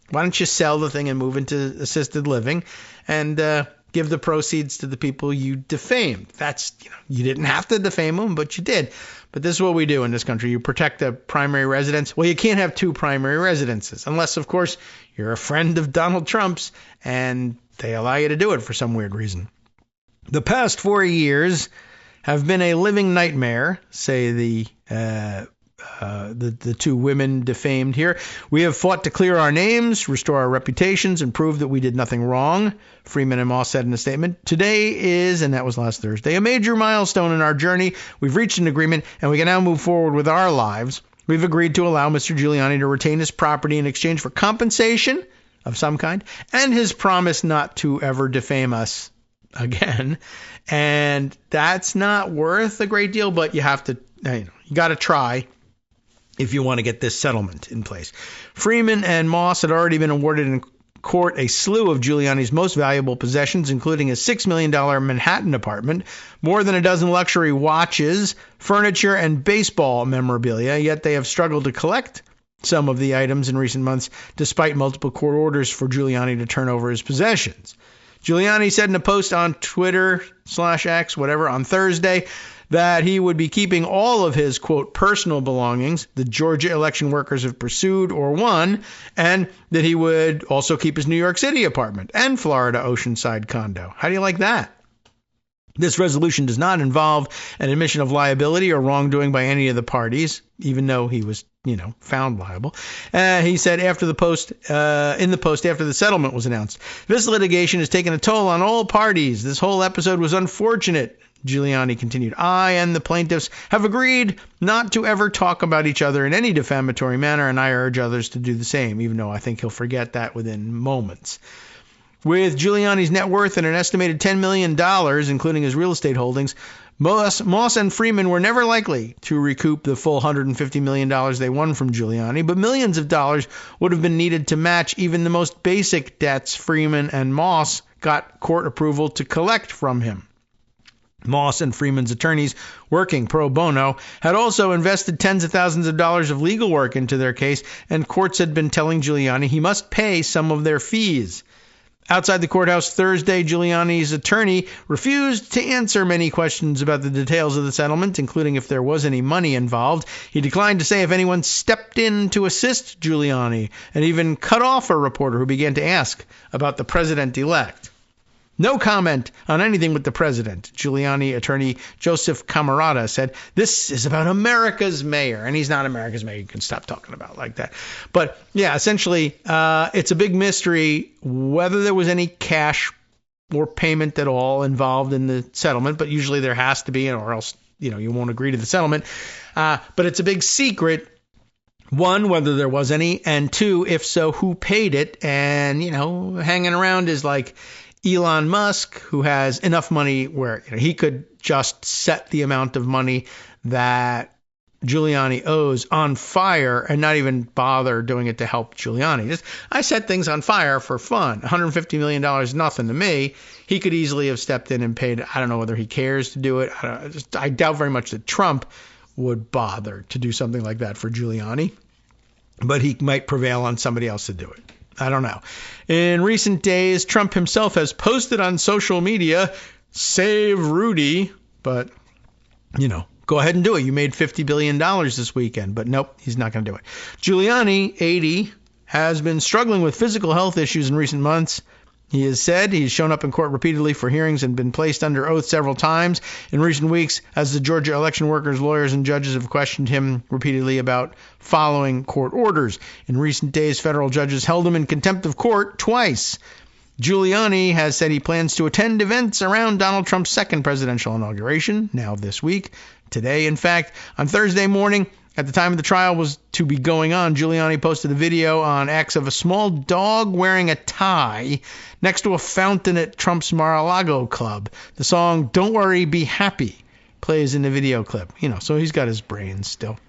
Why don't you sell the thing and move into assisted living and give the proceeds to the people you defamed? That's, you didn't have to defame them, but you did. But this is what we do in this country. You protect the primary residence. Well, you can't have 2 primary residences unless, of course, you're a friend of Donald Trump's and they allow you to do it for some weird reason. The past 4 years have been a living nightmare, say the 2 women defamed here. We have fought to clear our names, restore our reputations, and prove that we did nothing wrong, Freeman and Moss said in a statement. Today is, and that was last Thursday, a major milestone in our journey. We've reached an agreement, and we can now move forward with our lives. We've agreed to allow Mr. Giuliani to retain his property in exchange for compensation of some kind, and his promise not to ever defame us again. And that's not worth a great deal, but you have to, you got to try if you want to get this settlement in place. Freeman and Moss had already been awarded in court a slew of Giuliani's most valuable possessions, including his $6 million Manhattan apartment, more than a dozen luxury watches, furniture, and baseball memorabilia, yet they have struggled to collect some of the items in recent months, despite multiple court orders for Giuliani to turn over his possessions. Giuliani said in a post on Twitter/X, whatever, on Thursday, that he would be keeping all of his, quote, personal belongings the Georgia election workers have pursued or won, and that he would also keep his New York City apartment and Florida Oceanside condo. How do you like that? This resolution does not involve an admission of liability or wrongdoing by any of the parties, even though he was, found liable. He said after the post, after the settlement was announced, this litigation has taken a toll on all parties. This whole episode was unfortunate. Giuliani continued, I and the plaintiffs have agreed not to ever talk about each other in any defamatory manner, and I urge others to do the same, even though I think he'll forget that within moments. With Giuliani's net worth at an estimated $10 million, including his real estate holdings, Moss and Freeman were never likely to recoup the full $150 million they won from Giuliani, but millions of dollars would have been needed to match even the most basic debts Freeman and Moss got court approval to collect from him. Moss and Freeman's attorneys, working pro bono, had also invested tens of thousands of dollars of legal work into their case, and courts had been telling Giuliani he must pay some of their fees. Outside the courthouse Thursday, Giuliani's attorney refused to answer many questions about the details of the settlement, including if there was any money involved. He declined to say if anyone stepped in to assist Giuliani, and even cut off a reporter who began to ask about the president-elect. No comment on anything with the president. Giuliani attorney Joseph Camarata said, "This is about America's mayor." And he's not America's mayor. You can stop talking about like that. But yeah, essentially, it's a big mystery whether there was any cash or payment at all involved in the settlement. But usually there has to be, or else, you won't agree to the settlement. But it's a big secret. One, whether there was any, and two, if so, who paid it. And, hanging around is like Elon Musk, who has enough money where he could just set the amount of money that Giuliani owes on fire and not even bother doing it to help Giuliani. I set things on fire for fun. $150 million is nothing to me. He could easily have stepped in and paid. I don't know whether he cares to do it. I doubt very much that Trump would bother to do something like that for Giuliani, but he might prevail on somebody else to do it. I don't know. In recent days, Trump himself has posted on social media, "Save Rudy," but, go ahead and do it. You made $50 billion this weekend, but nope, he's not going to do it. Giuliani, 80, has been struggling with physical health issues in recent months. He has said he's shown up in court repeatedly for hearings and been placed under oath several times in recent weeks as the Georgia election workers, lawyers, and judges have questioned him repeatedly about following court orders. In recent days, federal judges held him in contempt of court twice. Giuliani has said he plans to attend events around Donald Trump's second presidential inauguration, now this week. Today, in fact, on Thursday morning, at the time of the trial was to be going on, Giuliani posted a video on X of a small dog wearing a tie next to a fountain at Trump's Mar-a-Lago club. The song "Don't Worry, Be Happy" plays in the video clip. So he's got his brains still.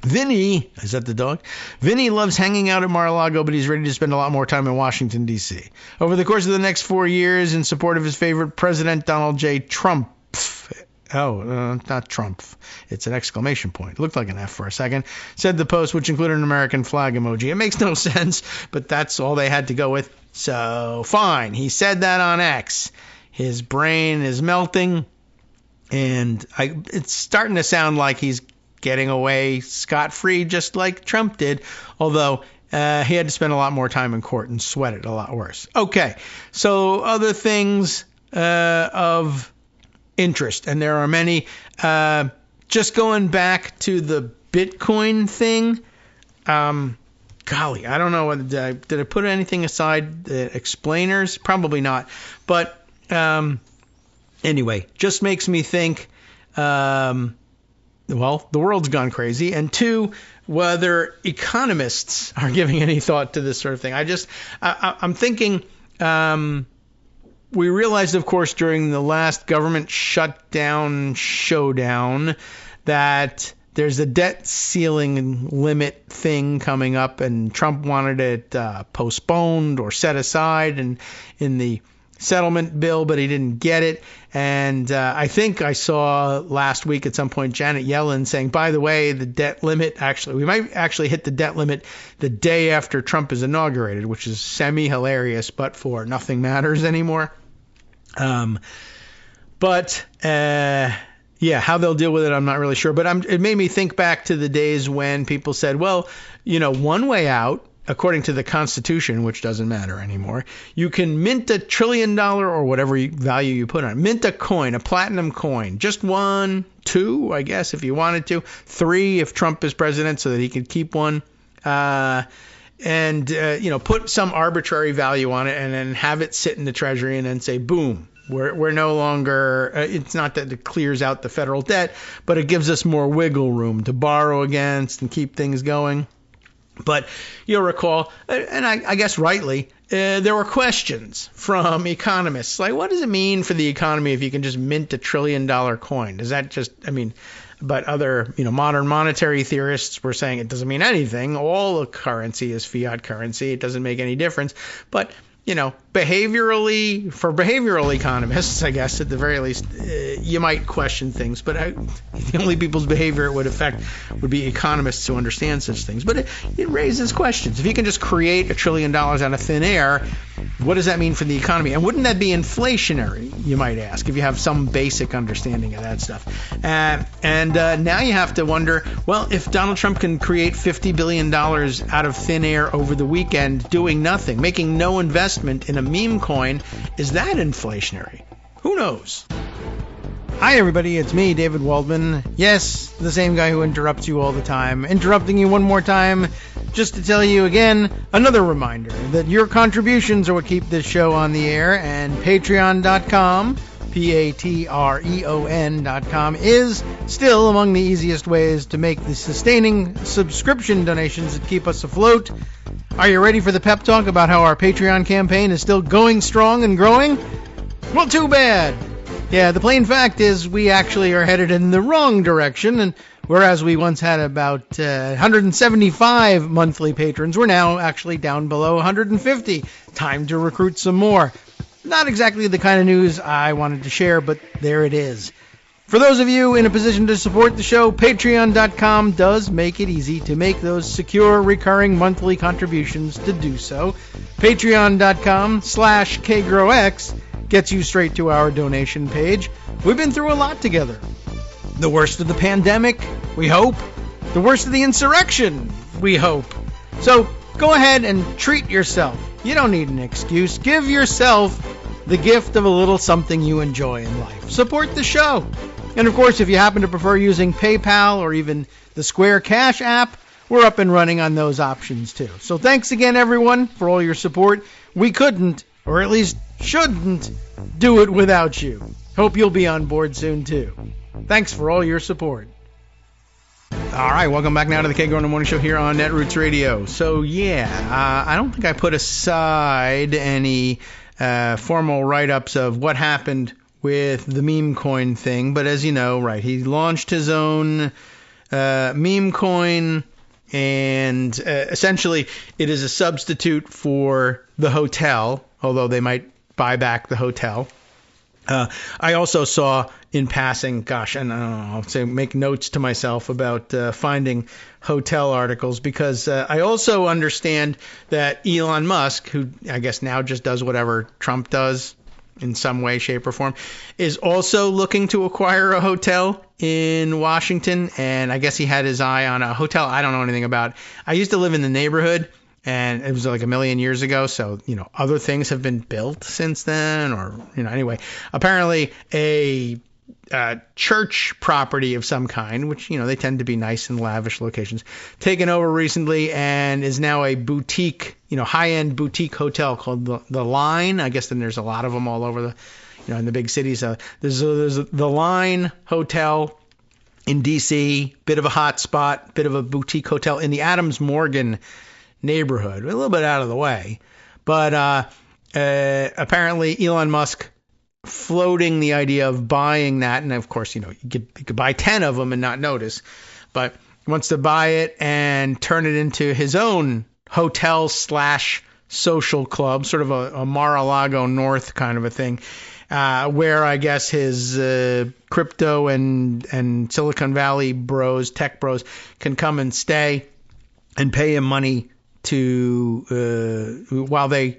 Vinny, is that the dog? Vinny loves hanging out at Mar-a-Lago, but he's ready to spend a lot more time in Washington, D.C. Over the course of the next 4 years, in support of his favorite president, Donald J. Trump. Not Trump. It's an exclamation point. It looked like an F for a second. Said the post, which included an American flag emoji. It makes no sense, but that's all they had to go with. So, fine. He said that on X. His brain is melting, and it's starting to sound like he's getting away scot-free just like Trump did, although he had to spend a lot more time in court and sweat it a lot worse. Okay, so other things of interest, and there are many. Just going back to the Bitcoin thing, golly, I don't know whether did I put anything aside the explainers? Probably not. But anyway, just makes me think, the world's gone crazy, and two, whether economists are giving any thought to this sort of thing. I'm thinking. We realized, of course, during the last government shutdown showdown that there's a debt ceiling limit thing coming up, and Trump wanted it postponed or set aside in the settlement bill, but he didn't get it. And I think I saw last week at some point Janet Yellen saying, by the way, the debt limit, we might actually hit the debt limit the day after Trump is inaugurated, which is semi-hilarious, but for nothing matters anymore. How they'll deal with it, I'm not really sure. But it made me think back to the days when people said, well, one way out, according to the Constitution, which doesn't matter anymore, you can mint $1 trillion or whatever value you put on it. Mint a coin, a platinum coin. Just 1, 2, I guess, if you wanted to. 3 if Trump is president so that he could keep one. Put some arbitrary value on it and then have it sit in the Treasury and then say, boom, we're no longer, it's not that it clears out the federal debt, but it gives us more wiggle room to borrow against and keep things going. But you'll recall, and I guess rightly, there were questions from economists, like, what does it mean for the economy if you can just mint $1 trillion coin? Is that just, but other, modern monetary theorists were saying it doesn't mean anything. All currency is fiat currency. It doesn't make any difference. But, behaviorally, for behavioral economists, I guess, at the very least, you might question things. But the only people's behavior it would affect would be economists who understand such things. But it raises questions. If you can just create $1 trillion out of thin air, what does that mean for the economy? And wouldn't that be inflationary, you might ask, if you have some basic understanding of that stuff? And now you have to wonder, well, if Donald Trump can create $50 billion out of thin air over the weekend doing nothing, making no investment in a meme coin, is that inflationary? Who knows? Hi, everybody. It's me, David Waldman. Yes, the same guy who interrupts you all the time. Interrupting you one more time just to tell you again, another reminder that your contributions are what keep this show on the air, and Patreon.com, Patreon.com, is still among the easiest ways to make the sustaining subscription donations that keep us afloat. Are you ready for the pep talk about how our Patreon campaign is still going strong and growing? Well, too bad. Yeah, the plain fact is we actually are headed in the wrong direction, and whereas we once had about 175 monthly patrons, we're now actually down below 150. Time to recruit some more. Not exactly the kind of news I wanted to share, but there it is. For those of you in a position to support the show, Patreon.com does make it easy to make those secure, recurring monthly contributions to do so. Patreon.com/KagroX gets you straight to our donation page. We've been through a lot together. The worst of the pandemic, we hope. The worst of the insurrection, we hope. So go ahead and treat yourself. You don't need an excuse. Give yourself the gift of a little something you enjoy in life. Support the show. And of course, if you happen to prefer using PayPal or even the Square Cash app, we're up and running on those options too. So thanks again, everyone, for all your support. We couldn't, or at least shouldn't, do it without you. Hope you'll be on board soon too. Thanks for all your support. All right, welcome back now to the Kagro in the Morning Show here on Netroots Radio. So I don't think I put aside any formal write-ups of what happened with the meme coin thing, but as you know, right, he launched his own meme coin, and essentially it is a substitute for the hotel, although they might buy back the hotel. I also saw in passing, and I don't know, I'll say make notes to myself about finding hotel articles, because I also understand that Elon Musk, who I guess now just does whatever Trump does in some way, shape, or form, is also looking to acquire a hotel in Washington, and I guess he had his eye on a hotel I don't know anything about. I used to live in the neighborhood, and it was like a million years ago, so, other things have been built since then, or, anyway. Apparently, a church property of some kind, which, they tend to be nice and lavish locations, taken over recently and is now a boutique, high-end boutique hotel called the Line. I guess then there's a lot of them all over the, in the big cities. There's the Line Hotel in D.C., bit of a hot spot, bit of a boutique hotel in the Adams Morgan neighborhood, a little bit out of the way. But apparently Elon Musk floating the idea of buying that, and of course, you could buy 10 of them and not notice, but he wants to buy it and turn it into his own hotel / social club, sort of a Mar-a-Lago North kind of a thing, where I guess his crypto and Silicon Valley bros, tech bros, can come and stay and pay him money to while they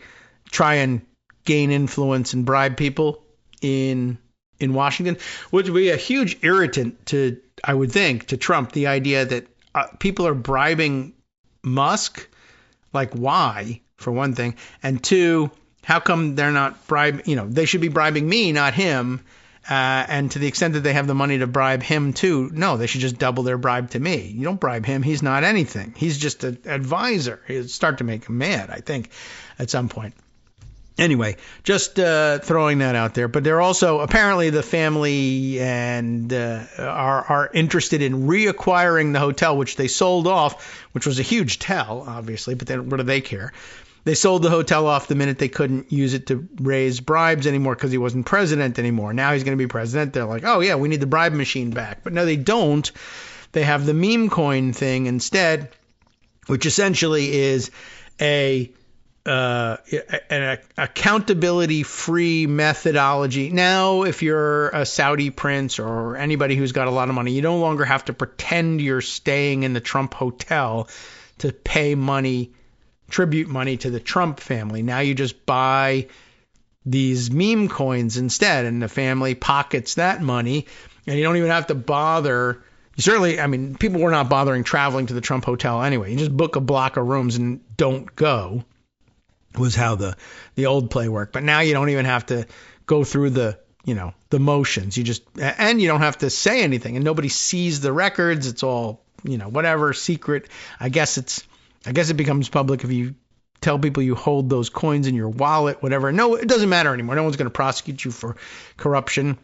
try and gain influence and bribe people in Washington, which would be a huge irritant to, I would think, to Trump, the idea that people are bribing Musk. Like, why, for one thing, and two, how come they're not bribing, they should be bribing me, not him, and to the extent that they have the money to bribe him too, no, they should just double their bribe to me. You don't bribe him, he's not anything, he's just an advisor. It'd start to make him mad, I think, at some point. Anyway, just throwing that out there. But they're also, apparently the family and are interested in reacquiring the hotel, which they sold off, which was a huge tell, obviously, but then what do they care? They sold the hotel off the minute they couldn't use it to raise bribes anymore because he wasn't president anymore. Now he's going to be president. They're like, oh, yeah, we need the bribe machine back. But no, they don't. They have the meme coin thing instead, which essentially is an accountability-free methodology. Now, if you're a Saudi prince or anybody who's got a lot of money, you no longer have to pretend you're staying in the Trump hotel to pay tribute money to the Trump family. Now you just buy these meme coins instead, and the family pockets that money, and you don't even have to bother. Certainly, I mean, people were not bothering traveling to the Trump hotel anyway. You just book a block of rooms and don't go. Was how the old play worked. But now you don't even have to go through the motions. You don't have to say anything, and nobody sees the records. It's all, whatever, secret. I guess it becomes public if you tell people you hold those coins in your wallet, whatever. No, it doesn't matter anymore. No one's going to prosecute you for corruption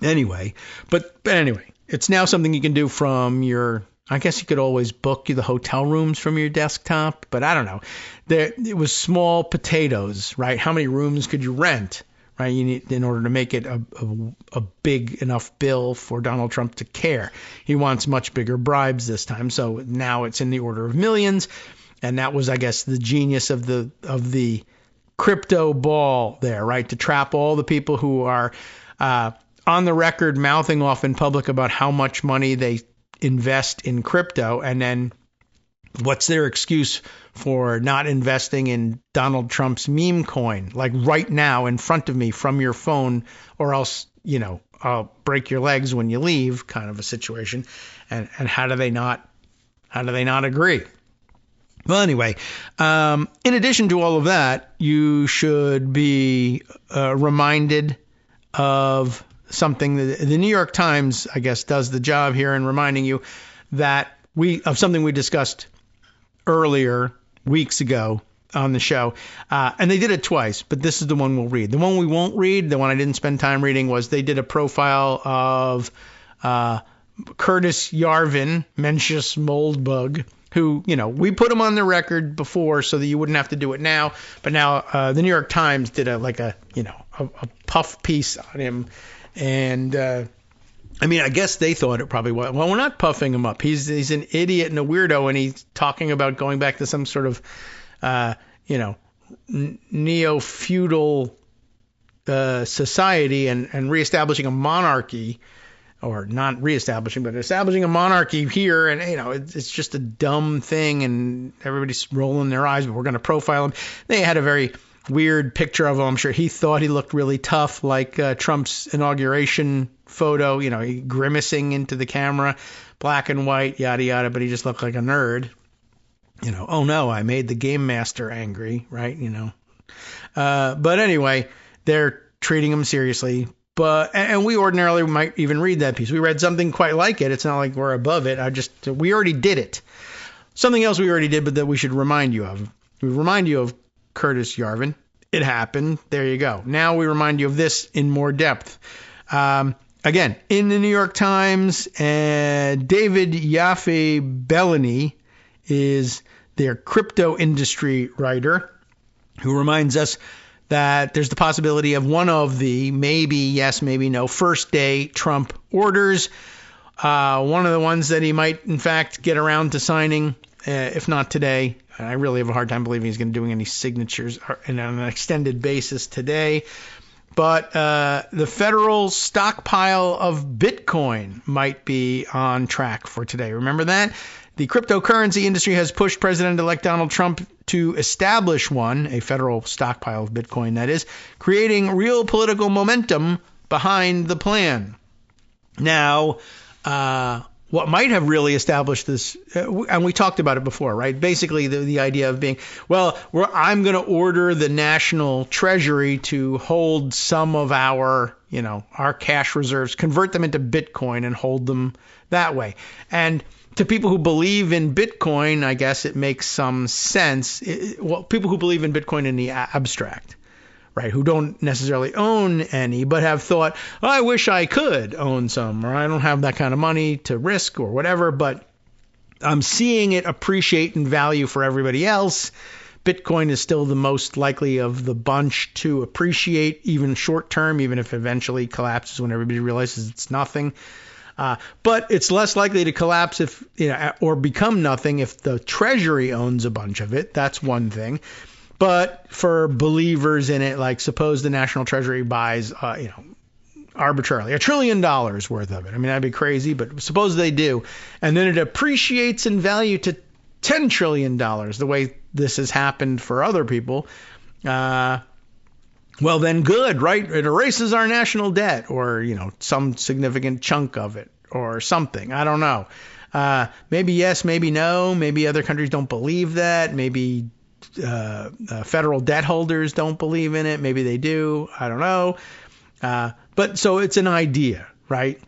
anyway. But anyway, it's now something you can do from your, I guess you could always book the hotel rooms from your desktop, but I don't know. It was small potatoes, right? How many rooms could you rent, right? You need, in order to make it a big enough bill for Donald Trump to care. He wants much bigger bribes this time, so now it's in the order of millions, and that was, I guess, the genius of the crypto ball there, right? To trap all the people who are on the record mouthing off in public about how much money they invest in crypto, and then what's their excuse for not investing in Donald Trump's meme coin, like right now in front of me from your phone, or else, I'll break your legs when you leave, kind of a situation. And how do they not agree? Well, anyway, in addition to all of that, you should be reminded of something that the New York Times, I guess, does the job here in reminding you that of something we discussed earlier weeks ago on the show. And they did it twice, but this is the one we'll read. The one we won't read, the one I didn't spend time reading, was they did a profile of Curtis Yarvin, Mencius Moldbug, who, we put him on the record before so that you wouldn't have to do it now. But now the New York Times did a puff piece on him. And I guess they thought it probably was. Well, we're not puffing him up. He's an idiot and a weirdo, and he's talking about going back to some sort of, neo-feudal society and reestablishing a monarchy, or not reestablishing, but establishing a monarchy here. And, it's just a dumb thing, and everybody's rolling their eyes, but we're going to profile him. They had a very weird picture of him. I'm sure he thought he looked really tough, like Trump's inauguration photo, he grimacing into the camera, black and white, yada, yada, but he just looked like a nerd. Oh no, I made the game master angry, right? But anyway, they're treating him seriously. And we ordinarily might even read that piece. We read something quite like it. It's not like we're above it. We already did it. Something else we already did, but that we should remind you of. We remind you of Curtis Yarvin. It happened. There you go. Now we remind you of this in more depth. Again, in the New York Times, David Yaffe Bellany is their crypto industry writer, who reminds us that there's the possibility of one of the maybe yes, maybe no first day Trump orders. One of the ones that he might, in fact, get around to signing, if not today. I really have a hard time believing he's going to be doing any signatures on an extended basis today. But the federal stockpile of Bitcoin might be on track for today. Remember that? The cryptocurrency industry has pushed President-elect Donald Trump to establish a federal stockpile of Bitcoin, that is, creating real political momentum behind the plan. Now, what might have really established this, and we talked about it before, right? Basically, the idea of being, I'm going to order the National Treasury to hold some of our cash reserves, convert them into Bitcoin and hold them that way. And to people who believe in Bitcoin, I guess it makes some sense. People who believe in Bitcoin in the abstract, right, who don't necessarily own any, but have thought, I wish I could own some, or I don't have that kind of money to risk or whatever, but I'm seeing it appreciate in value for everybody else. Bitcoin is still the most likely of the bunch to appreciate, even short term, even if it eventually collapses when everybody realizes it's nothing. But it's less likely to collapse if, or become nothing if the Treasury owns a bunch of it. That's one thing. But for believers in it, like suppose the National Treasury buys, arbitrarily $1 trillion worth of it. I mean, that'd be crazy, but suppose they do. And then it appreciates in value to $10 trillion, the way this has happened for other people. Well, then good, right? It erases our national debt or, some significant chunk of it or something. I don't know. Maybe yes, maybe no. Maybe other countries don't believe that. Maybe federal debt holders don't believe in it. Maybe they do. I don't know. But so it's an idea, right?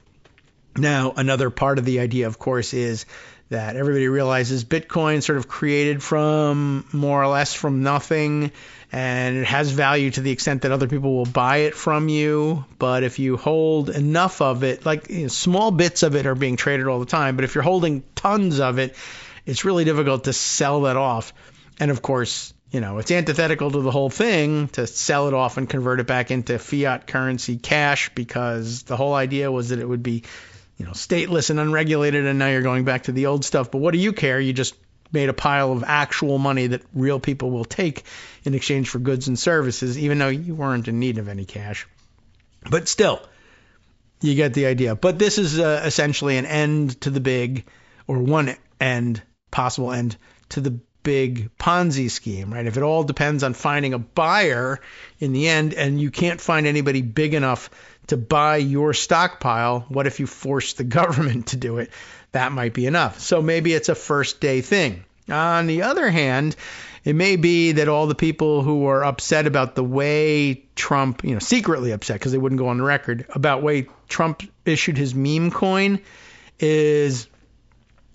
Now, another part of the idea, of course, is that everybody realizes Bitcoin sort of created from more or less from nothing, and it has value to the extent that other people will buy it from you. But if you hold enough of it, like small bits of it are being traded all the time, but if you're holding tons of it, it's really difficult to sell that off. And of course, it's antithetical to the whole thing to sell it off and convert it back into fiat currency cash, because the whole idea was that it would be stateless and unregulated, and now you're going back to the old stuff. But what do you care? You just made a pile of actual money that real people will take in exchange for goods and services, even though you weren't in need of any cash. But still, you get the idea. But this is essentially an end to the big, or one end, possible end to the big Ponzi scheme, right? If it all depends on finding a buyer in the end, and you can't find anybody big enough to buy your stockpile, what if you force the government to do it? That might be enough. So maybe it's a first day thing. On the other hand, it may be that all the people who are upset about the way Trump, secretly upset because they wouldn't go on the record, about the way Trump issued his meme coin is,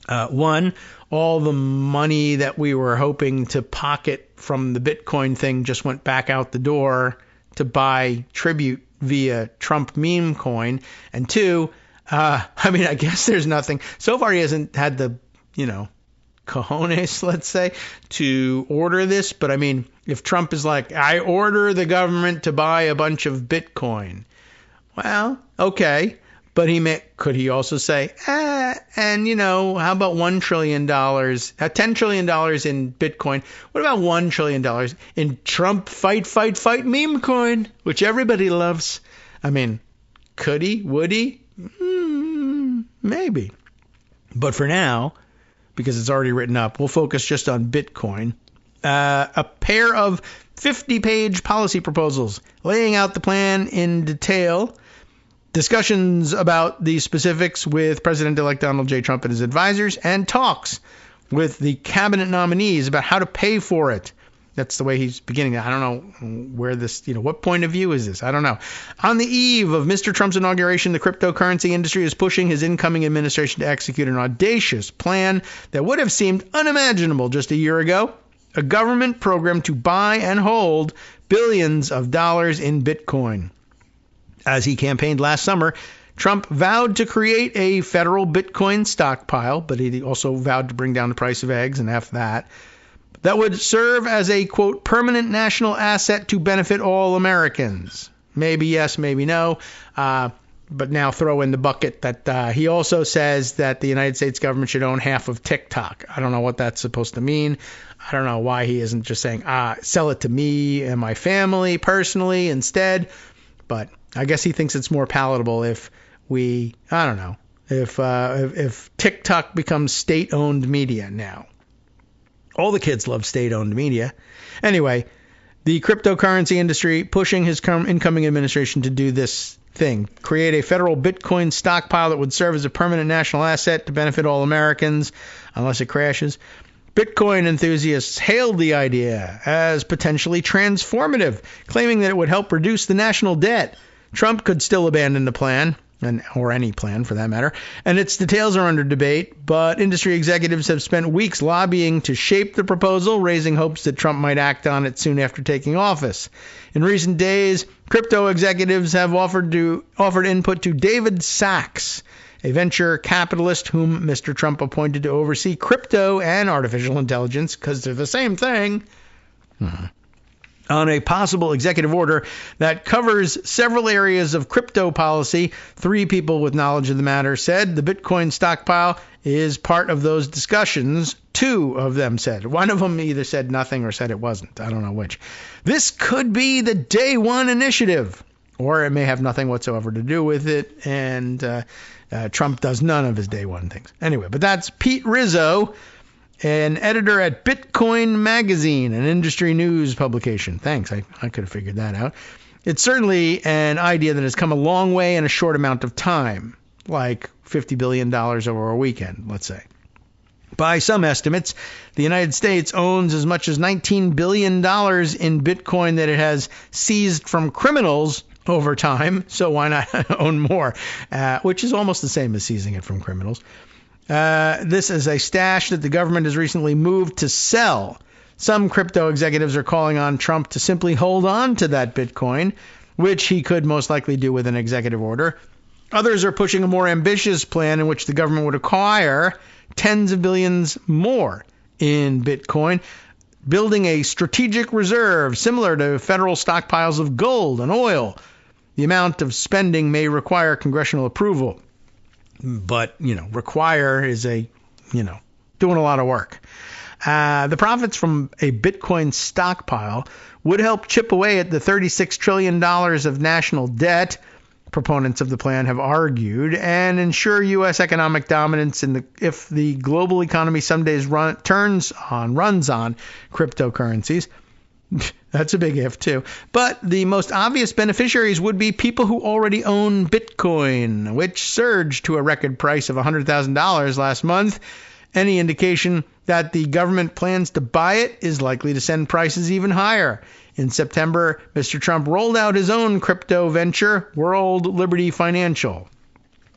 one, all the money that we were hoping to pocket from the Bitcoin thing just went back out the door to buy tribute via Trump meme coin. And two, I guess there's nothing. So far, he hasn't had the, cojones, let's say, to order this. But I mean, if Trump is like, I order the government to buy a bunch of Bitcoin. Well, okay. But could he also say, and how about $1 trillion, $10 trillion in Bitcoin? What about $1 trillion in Trump fight meme coin, which everybody loves? I mean, could he? Would he? Maybe. But for now, because it's already written up, we'll focus just on Bitcoin. A pair of 50-page policy proposals laying out the plan in detail. Discussions about the specifics with President-elect Donald J. Trump and his advisors, and talks with the cabinet nominees about how to pay for it. That's the way he's beginning. I don't know where this, what point of view is this? I don't know. On the eve of Mr. Trump's inauguration, the cryptocurrency industry is pushing his incoming administration to execute an audacious plan that would have seemed unimaginable just a year ago. A government program to buy and hold billions of dollars in Bitcoin. As he campaigned last summer, Trump vowed to create a federal Bitcoin stockpile, but he also vowed to bring down the price of eggs and F that would serve as a, quote, permanent national asset to benefit all Americans. Maybe yes, maybe no. But now throw in the bucket that he also says that the United States government should own half of TikTok. I don't know what that's supposed to mean. I don't know why he isn't just saying, sell it to me and my family personally instead. But I guess he thinks it's more palatable if if TikTok becomes state-owned media now. All the kids love state-owned media. Anyway, the cryptocurrency industry pushing his incoming administration to do this thing. Create a federal Bitcoin stockpile that would serve as a permanent national asset to benefit all Americans, unless it crashes. Bitcoin enthusiasts hailed the idea as potentially transformative, claiming that it would help reduce the national debt. Trump could still abandon the plan, or any plan for that matter, and its details are under debate, but industry executives have spent weeks lobbying to shape the proposal, raising hopes that Trump might act on it soon after taking office. In recent days, crypto executives have offered input to David Sachs, a venture capitalist whom Mr. Trump appointed to oversee crypto and artificial intelligence, because they're the same thing, On a possible executive order that covers several areas of crypto policy. 3 people with knowledge of the matter said the Bitcoin stockpile is part of those discussions. 2 of them said. One of them either said nothing or said it wasn't. I don't know which. This could be the day one initiative, or it may have nothing whatsoever to do with it, and Trump does none of his day one things. Anyway, but that's Pete Rizzo, an editor at Bitcoin Magazine, an industry news publication. Thanks. I could have figured that out. It's certainly an idea that has come a long way in a short amount of time, like $50 billion over a weekend, let's say. By some estimates, the United States owns as much as $19 billion in Bitcoin that it has seized from criminals over time, so why not own more, which is almost the same as seizing it from criminals. This is a stash that the government has recently moved to sell. Some crypto executives are calling on Trump to simply hold on to that Bitcoin, which he could most likely do with an executive order. Others are pushing a more ambitious plan in which the government would acquire tens of billions more in Bitcoin, building a strategic reserve similar to federal stockpiles of gold and oil. The amount of spending may require congressional approval. But, require is doing a lot of work. The profits from a Bitcoin stockpile would help chip away at the $36 trillion of national debt, proponents of the plan have argued, and ensure U.S. economic dominance if the global economy someday runs on cryptocurrencies. That's a big if, too. But the most obvious beneficiaries would be people who already own Bitcoin, which surged to a record price of $100,000 last month. Any indication that the government plans to buy it is likely to send prices even higher. In September, Mr. Trump rolled out his own crypto venture, World Liberty Financial,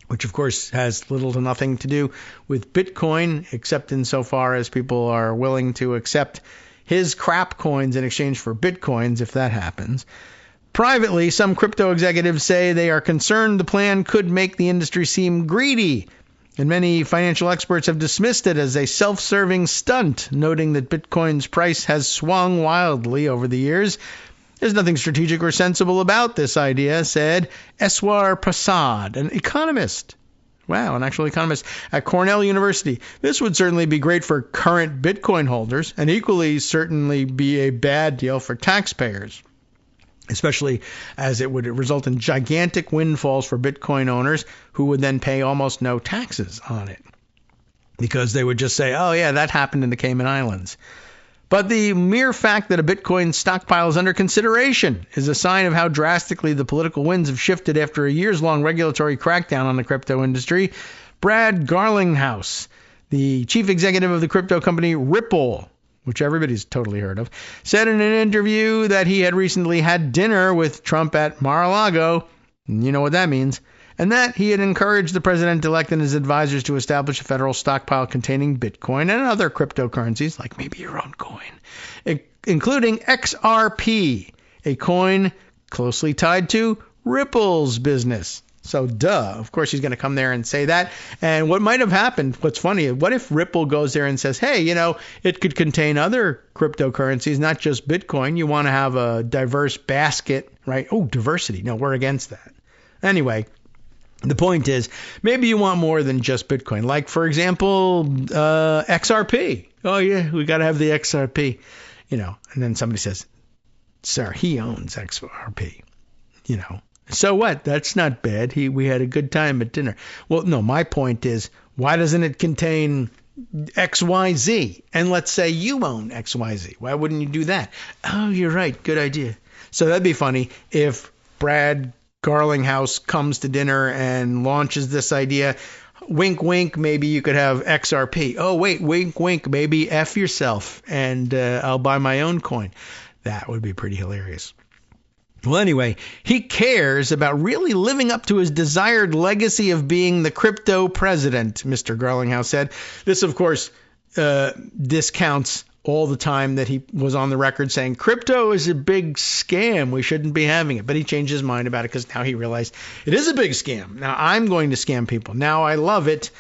which, of course, has little to nothing to do with Bitcoin, except insofar as people are willing to accept his crap coins in exchange for Bitcoins, if that happens. Privately, some crypto executives say they are concerned the plan could make the industry seem greedy, and many financial experts have dismissed it as a self-serving stunt, noting that Bitcoin's price has swung wildly over the years. There's nothing strategic or sensible about this idea, said Eswar Prasad, an economist. Wow, an actual economist at Cornell University. This would certainly be great for current Bitcoin holders and equally certainly be a bad deal for taxpayers, especially as it would result in gigantic windfalls for Bitcoin owners who would then pay almost no taxes on it because they would just say, oh, yeah, that happened in the Cayman Islands. But the mere fact that a Bitcoin stockpile is under consideration is a sign of how drastically the political winds have shifted after a years-long regulatory crackdown on the crypto industry. Brad Garlinghouse, the chief executive of the crypto company Ripple, which everybody's totally heard of, said in an interview that he had recently had dinner with Trump at Mar-a-Lago, you know what that means, and that he had encouraged the president-elect and his advisors to establish a federal stockpile containing Bitcoin and other cryptocurrencies, like maybe your own coin, including XRP, a coin closely tied to Ripple's business. So, of course, he's going to come there and say that. And what might have happened, what's funny, what if Ripple goes there and says, hey, it could contain other cryptocurrencies, not just Bitcoin. You want to have a diverse basket, right? Oh, diversity. No, we're against that. Anyway, the point is, maybe you want more than just Bitcoin. Like, for example, XRP. Oh, yeah, we got to have the XRP. And then somebody says, sir, he owns XRP. So what? That's not bad. We had a good time at dinner. Well, no, my point is, why doesn't it contain XYZ? And let's say you own XYZ. Why wouldn't you do that? Oh, you're right. Good idea. So that'd be funny if Brad Garlinghouse comes to dinner and launches this idea. Wink, wink, maybe you could have XRP. Oh, wait, wink, wink, maybe F yourself and I'll buy my own coin. That would be pretty hilarious. Well, anyway, he cares about really living up to his desired legacy of being the crypto president, Mr. Garlinghouse said. This, of course, discounts all the time that he was on the record saying crypto is a big scam. We shouldn't be having it. But he changed his mind about it because now he realized it is a big scam. Now I'm going to scam people. Now I love it.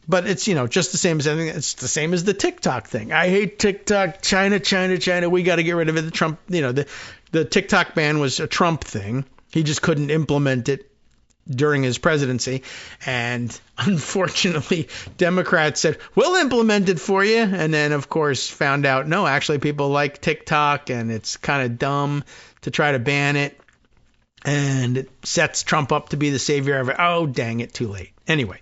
But it's, just the same as anything. It's the same as the TikTok thing. I hate TikTok. China. We got to get rid of it. The Trump, the TikTok ban was a Trump thing. He just couldn't implement it during his presidency. And unfortunately, Democrats said, we'll implement it for you. And then, of course, found out, no, actually, people like TikTok and it's kind of dumb to try to ban it. And it sets Trump up to be the savior of it. Oh, dang it, too late. Anyway,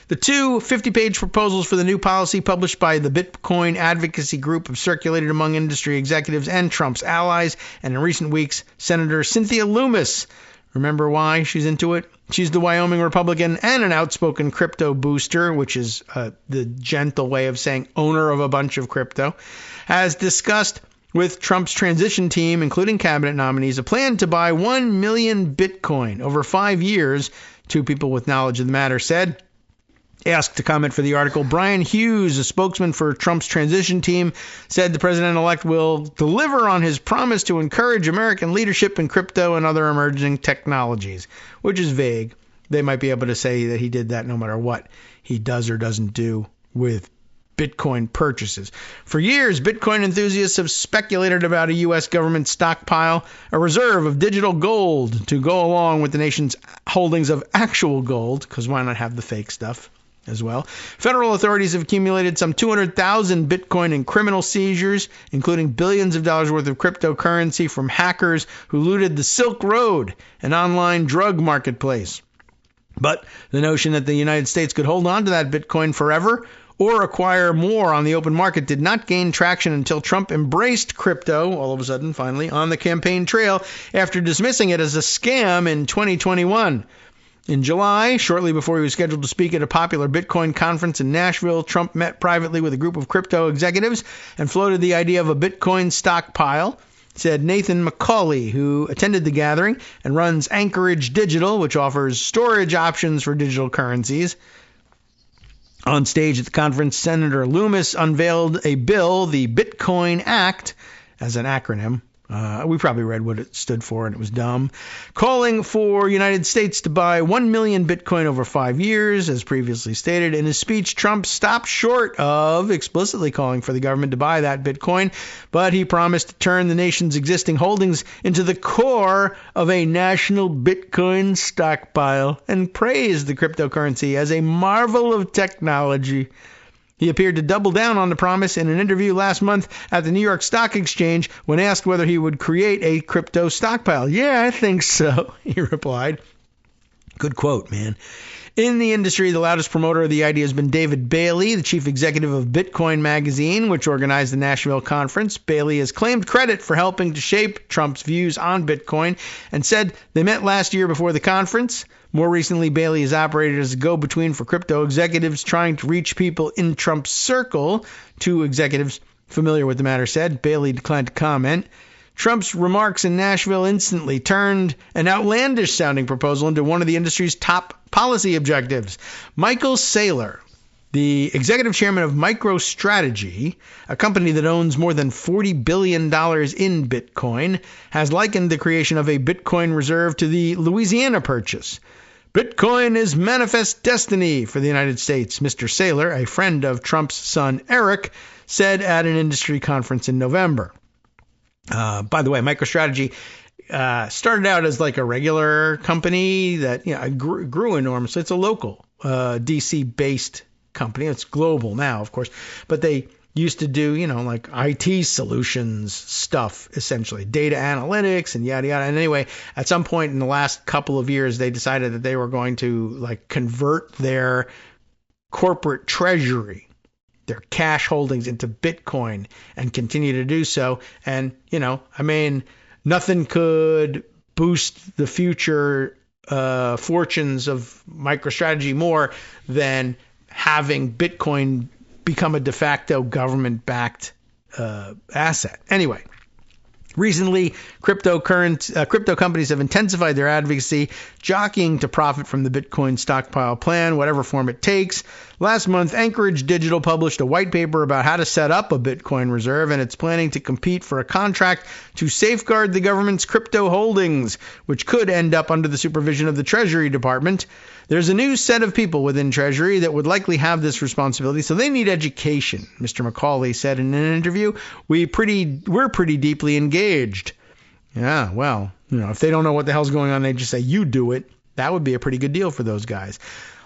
the two 50-page proposals for the new policy published by the Bitcoin advocacy group have circulated among industry executives and Trump's allies. And in recent weeks, Senator Cynthia Lummis, remember why she's into it? She's the Wyoming Republican and an outspoken crypto booster, which is the gentle way of saying owner of a bunch of crypto, has discussed with Trump's transition team, including cabinet nominees, a plan to buy 1 million Bitcoin over 5 years. Two people with knowledge of the matter said. Asked to comment for the article, Brian Hughes, a spokesman for Trump's transition team, said the president-elect will deliver on his promise to encourage American leadership in crypto and other emerging technologies, which is vague. They might be able to say that he did that no matter what he does or doesn't do with Bitcoin purchases. For years, Bitcoin enthusiasts have speculated about a U.S. government stockpile, a reserve of digital gold to go along with the nation's holdings of actual gold, because why not have the fake stuff as well? Federal authorities have accumulated some 200,000 Bitcoin in criminal seizures, including billions of dollars worth of cryptocurrency from hackers who looted the Silk Road, an online drug marketplace. But the notion that the United States could hold on to that Bitcoin forever or acquire more on the open market did not gain traction until Trump embraced crypto, all of a sudden, finally, on the campaign trail after dismissing it as a scam in 2021. In July, shortly before he was scheduled to speak at a popular Bitcoin conference in Nashville, Trump met privately with a group of crypto executives and floated the idea of a Bitcoin stockpile, said Nathan McCauley, who attended the gathering and runs Anchorage Digital, which offers storage options for digital currencies. On stage at the conference, Senator Lummis unveiled a bill, the Bitcoin Act, as an acronym. We probably read what it stood for, and it was dumb. Calling for United States to buy 1 million Bitcoin over 5 years, as previously stated. In his speech, Trump stopped short of explicitly calling for the government to buy that Bitcoin, but he promised to turn the nation's existing holdings into the core of a national Bitcoin stockpile and praised the cryptocurrency as a marvel of technology. He appeared to double down on the promise in an interview last month at the New York Stock Exchange when asked whether he would create a crypto stockpile. Yeah, I think so, he replied. Good quote, man. In the industry, the loudest promoter of the idea has been David Bailey, the chief executive of Bitcoin Magazine, which organized the Nashville conference. Bailey has claimed credit for helping to shape Trump's views on Bitcoin and said they met last year before the conference. More recently, Bailey has operated as a go-between for crypto executives trying to reach people in Trump's circle. Two executives familiar with the matter said. Bailey declined to comment. Trump's remarks in Nashville instantly turned an outlandish-sounding proposal into one of the industry's top policy objectives. Michael Saylor, the executive chairman of MicroStrategy, a company that owns more than $40 billion in Bitcoin, has likened the creation of a Bitcoin reserve to the Louisiana Purchase. Bitcoin is manifest destiny for the United States, Mr. Saylor, a friend of Trump's son Eric, said at an industry conference in November. By the way, MicroStrategy started out as like a regular company that grew enormously. It's a local DC-based company. It's global now, of course, but they used to do, like IT solutions stuff, essentially, data analytics and yada, yada. And anyway, at some point in the last couple of years, they decided that they were going to convert their corporate treasury, their cash holdings, into Bitcoin and continue to do so. And, nothing could boost the future fortunes of MicroStrategy more than having Bitcoin become a de facto government-backed asset. Anyway, Recently, crypto companies have intensified their advocacy, jockeying to profit from the Bitcoin stockpile plan, whatever form it takes. Last month, Anchorage Digital published a white paper about how to set up a Bitcoin reserve, and it's planning to compete for a contract to safeguard the government's crypto holdings, which could end up under the supervision of the Treasury Department. There's a new set of people within Treasury that would likely have this responsibility, so they need education, Mr. McCauley said in an interview. We're pretty deeply engaged. Yeah, well, if they don't know what the hell's going on, they just say, you do it. That would be a pretty good deal for those guys.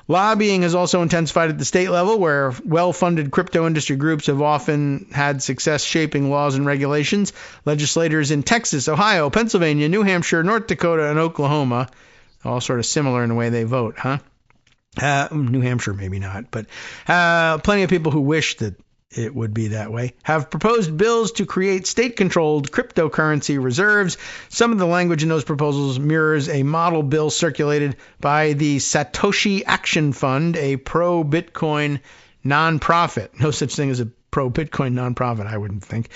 Lobbying has also intensified at the state level, where well-funded crypto industry groups have often had success shaping laws and regulations. Legislators in Texas, Ohio, Pennsylvania, New Hampshire, North Dakota, and Oklahoma, all sort of similar in the way they vote, huh? New Hampshire, maybe not, but plenty of people who wish that it would be that way, have proposed bills to create state-controlled cryptocurrency reserves. Some of the language in those proposals mirrors a model bill circulated by the Satoshi Action Fund, a pro-Bitcoin nonprofit. No such thing as a pro-Bitcoin nonprofit, I wouldn't think.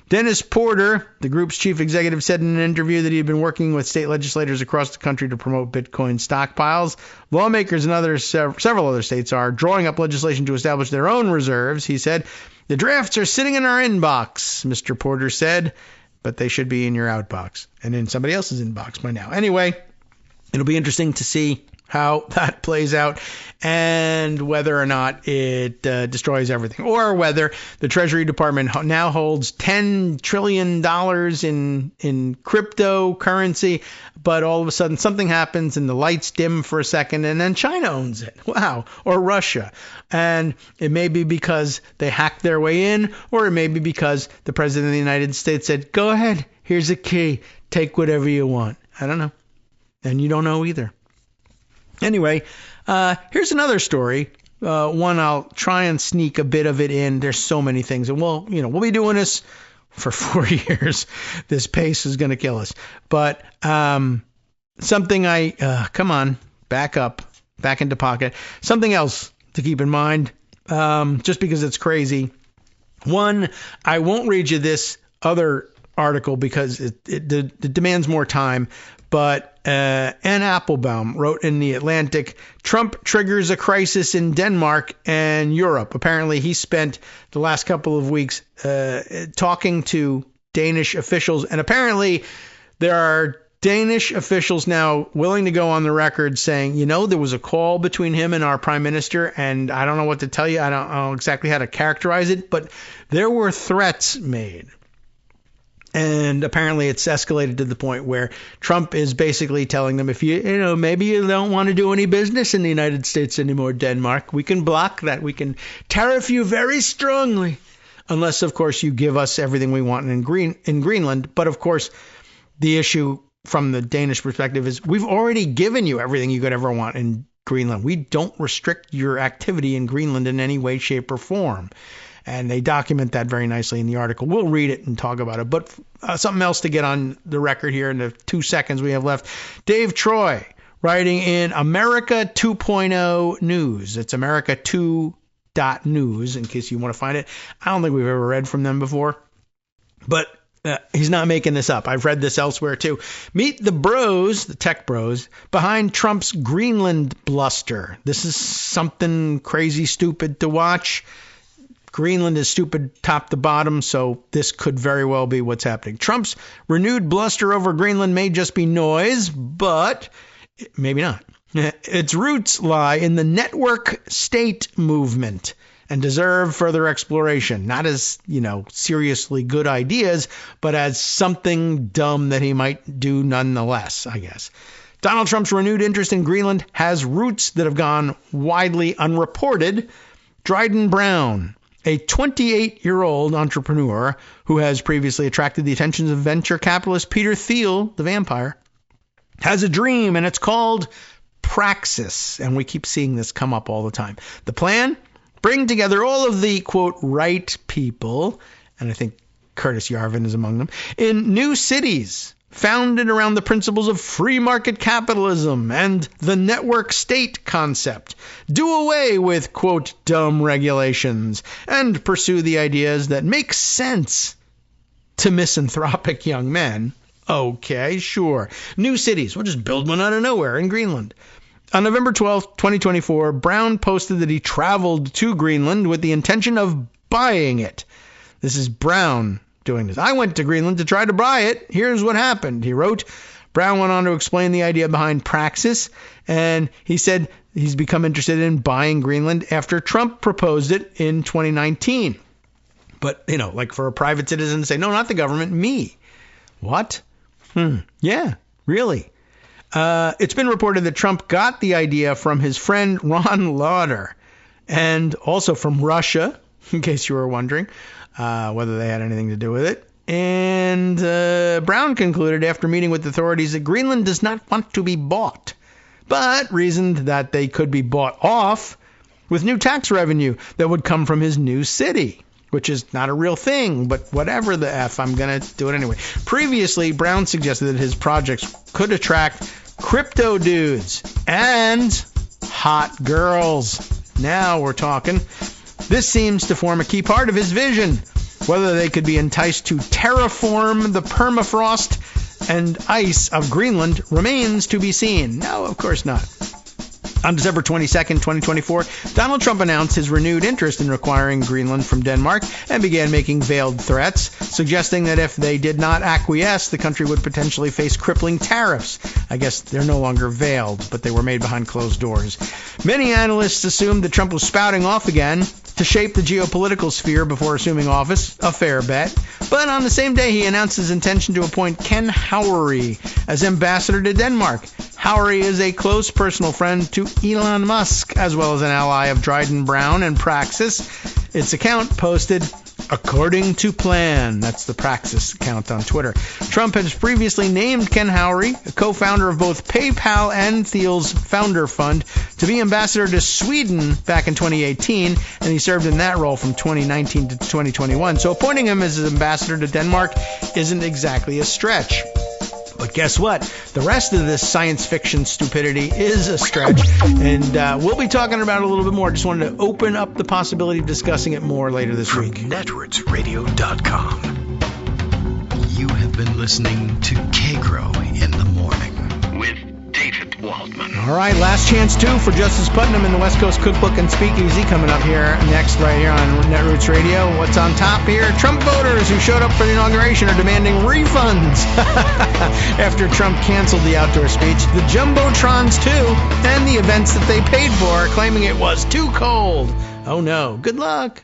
Dennis Porter, the group's chief executive, said in an interview that he had been working with state legislators across the country to promote Bitcoin stockpiles. Lawmakers in several other states are drawing up legislation to establish their own reserves. He said, the drafts are sitting in our inbox, Mr. Porter said, but they should be in your outbox and in somebody else's inbox by now. Anyway, it'll be interesting to see how that plays out and whether or not it destroys everything, or whether the Treasury Department now holds $10 trillion in cryptocurrency, but all of a sudden something happens and the lights dim for a second and then China owns it. Wow. Or Russia. And it may be because they hacked their way in, or it may be because the President of the United States said, go ahead, here's a key, take whatever you want. I don't know. And you don't know either. Anyway, here's another story. One I'll try and sneak a bit of it in. There's so many things. And we'll be doing this for 4 years. This pace is going to kill us. But something come on, back up, back into pocket. Something else to keep in mind, just because it's crazy. One, I won't read you this other article because it demands more time. But Ann Applebaum wrote in The Atlantic, Trump triggers a crisis in Denmark and Europe. Apparently, he spent the last couple of weeks talking to Danish officials. And apparently, there are Danish officials now willing to go on the record saying, there was a call between him and our prime minister. And I don't know what to tell you. I don't know exactly how to characterize it. But there were threats made. And apparently it's escalated to the point where Trump is basically telling them, if maybe you don't want to do any business in the United States anymore, Denmark, we can block that. We can tariff you very strongly. Unless, of course, you give us everything we want in Greenland. But, of course, the issue from the Danish perspective is we've already given you everything you could ever want in Greenland. We don't restrict your activity in Greenland in any way, shape, or form. And they document that very nicely in the article. We'll read it and talk about it. But something else to get on the record here in the 2 seconds we have left. Dave Troy, writing in America 2.0 News. It's America2.news, in case you want to find it. I don't think we've ever read from them before. But he's not making this up. I've read this elsewhere, too. Meet the bros, the tech bros, behind Trump's Greenland bluster. This is something crazy stupid to watch. Greenland is stupid top to bottom, so this could very well be what's happening. Trump's renewed bluster over Greenland may just be noise, but maybe not. Its roots lie in the network state movement and deserve further exploration, not as, seriously good ideas, but as something dumb that he might do nonetheless, I guess. Donald Trump's renewed interest in Greenland has roots that have gone widely unreported. Dryden Brown, a 28-year-old entrepreneur who has previously attracted the attention of venture capitalist Peter Thiel, the vampire, has a dream, and it's called Praxis. And we keep seeing this come up all the time. The plan? Bring together all of the, quote, right people, and I think Curtis Yarvin is among them, in new cities founded around the principles of free market capitalism and the network state concept. Do away with, quote, dumb regulations and pursue the ideas that make sense to misanthropic young men. Okay, sure. New cities. We'll just build one out of nowhere in Greenland. On November 12th, 2024, Brown posted that he traveled to Greenland with the intention of buying it. This is Brown doing this. I went to Greenland to try to buy it. Here's what happened, he wrote. Brown went on to explain the idea behind Praxis, and he said he's become interested in buying Greenland after Trump proposed it in 2019. But, like for a private citizen to say, no, not the government, me. What? Yeah, really. It's been reported that Trump got the idea from his friend Ron Lauder, and also from Russia, in case you were wondering whether they had anything to do with it. And Brown concluded after meeting with authorities that Greenland does not want to be bought, but reasoned that they could be bought off with new tax revenue that would come from his new city, which is not a real thing, but whatever the F, I'm going to do it anyway. Previously, Brown suggested that his projects could attract crypto dudes and hot girls. Now we're talking. This seems to form a key part of his vision. Whether they could be enticed to terraform the permafrost and ice of Greenland remains to be seen. No, of course not. On December 22nd, 2024, Donald Trump announced his renewed interest in acquiring Greenland from Denmark and began making veiled threats, suggesting that if they did not acquiesce, the country would potentially face crippling tariffs. I guess they're no longer veiled, but they were made behind closed doors. Many analysts assumed that Trump was spouting off again to shape the geopolitical sphere before assuming office, a fair bet. But on the same day, he announced his intention to appoint Ken Howery as ambassador to Denmark. Howery is a close personal friend to Elon Musk, as well as an ally of Dryden Brown and Praxis. Its account posted, according to plan. That's the Praxis account on Twitter. Trump has previously named Ken Howery, a co-founder of both PayPal and Thiel's Founder Fund, to be ambassador to Sweden back in 2018, and he served in that role from 2019 to 2021. So appointing him as ambassador to Denmark isn't exactly a stretch. But guess what? The rest of this science fiction stupidity is a stretch, and we'll be talking about it a little bit more. Just wanted to open up the possibility of discussing it more later this week. Netrootsradio.com. You have been listening to Kagro in the Morning with David Waldman. All right, last chance, too, for Justice Putnam and the West Coast Cookbook and Speakeasy coming up here next, right here on Netroots Radio. What's on top here? Trump voters who showed up for the inauguration are demanding refunds after Trump canceled the outdoor speech. The Jumbotrons, too, and the events that they paid for, claiming it was too cold. Oh, no. Good luck.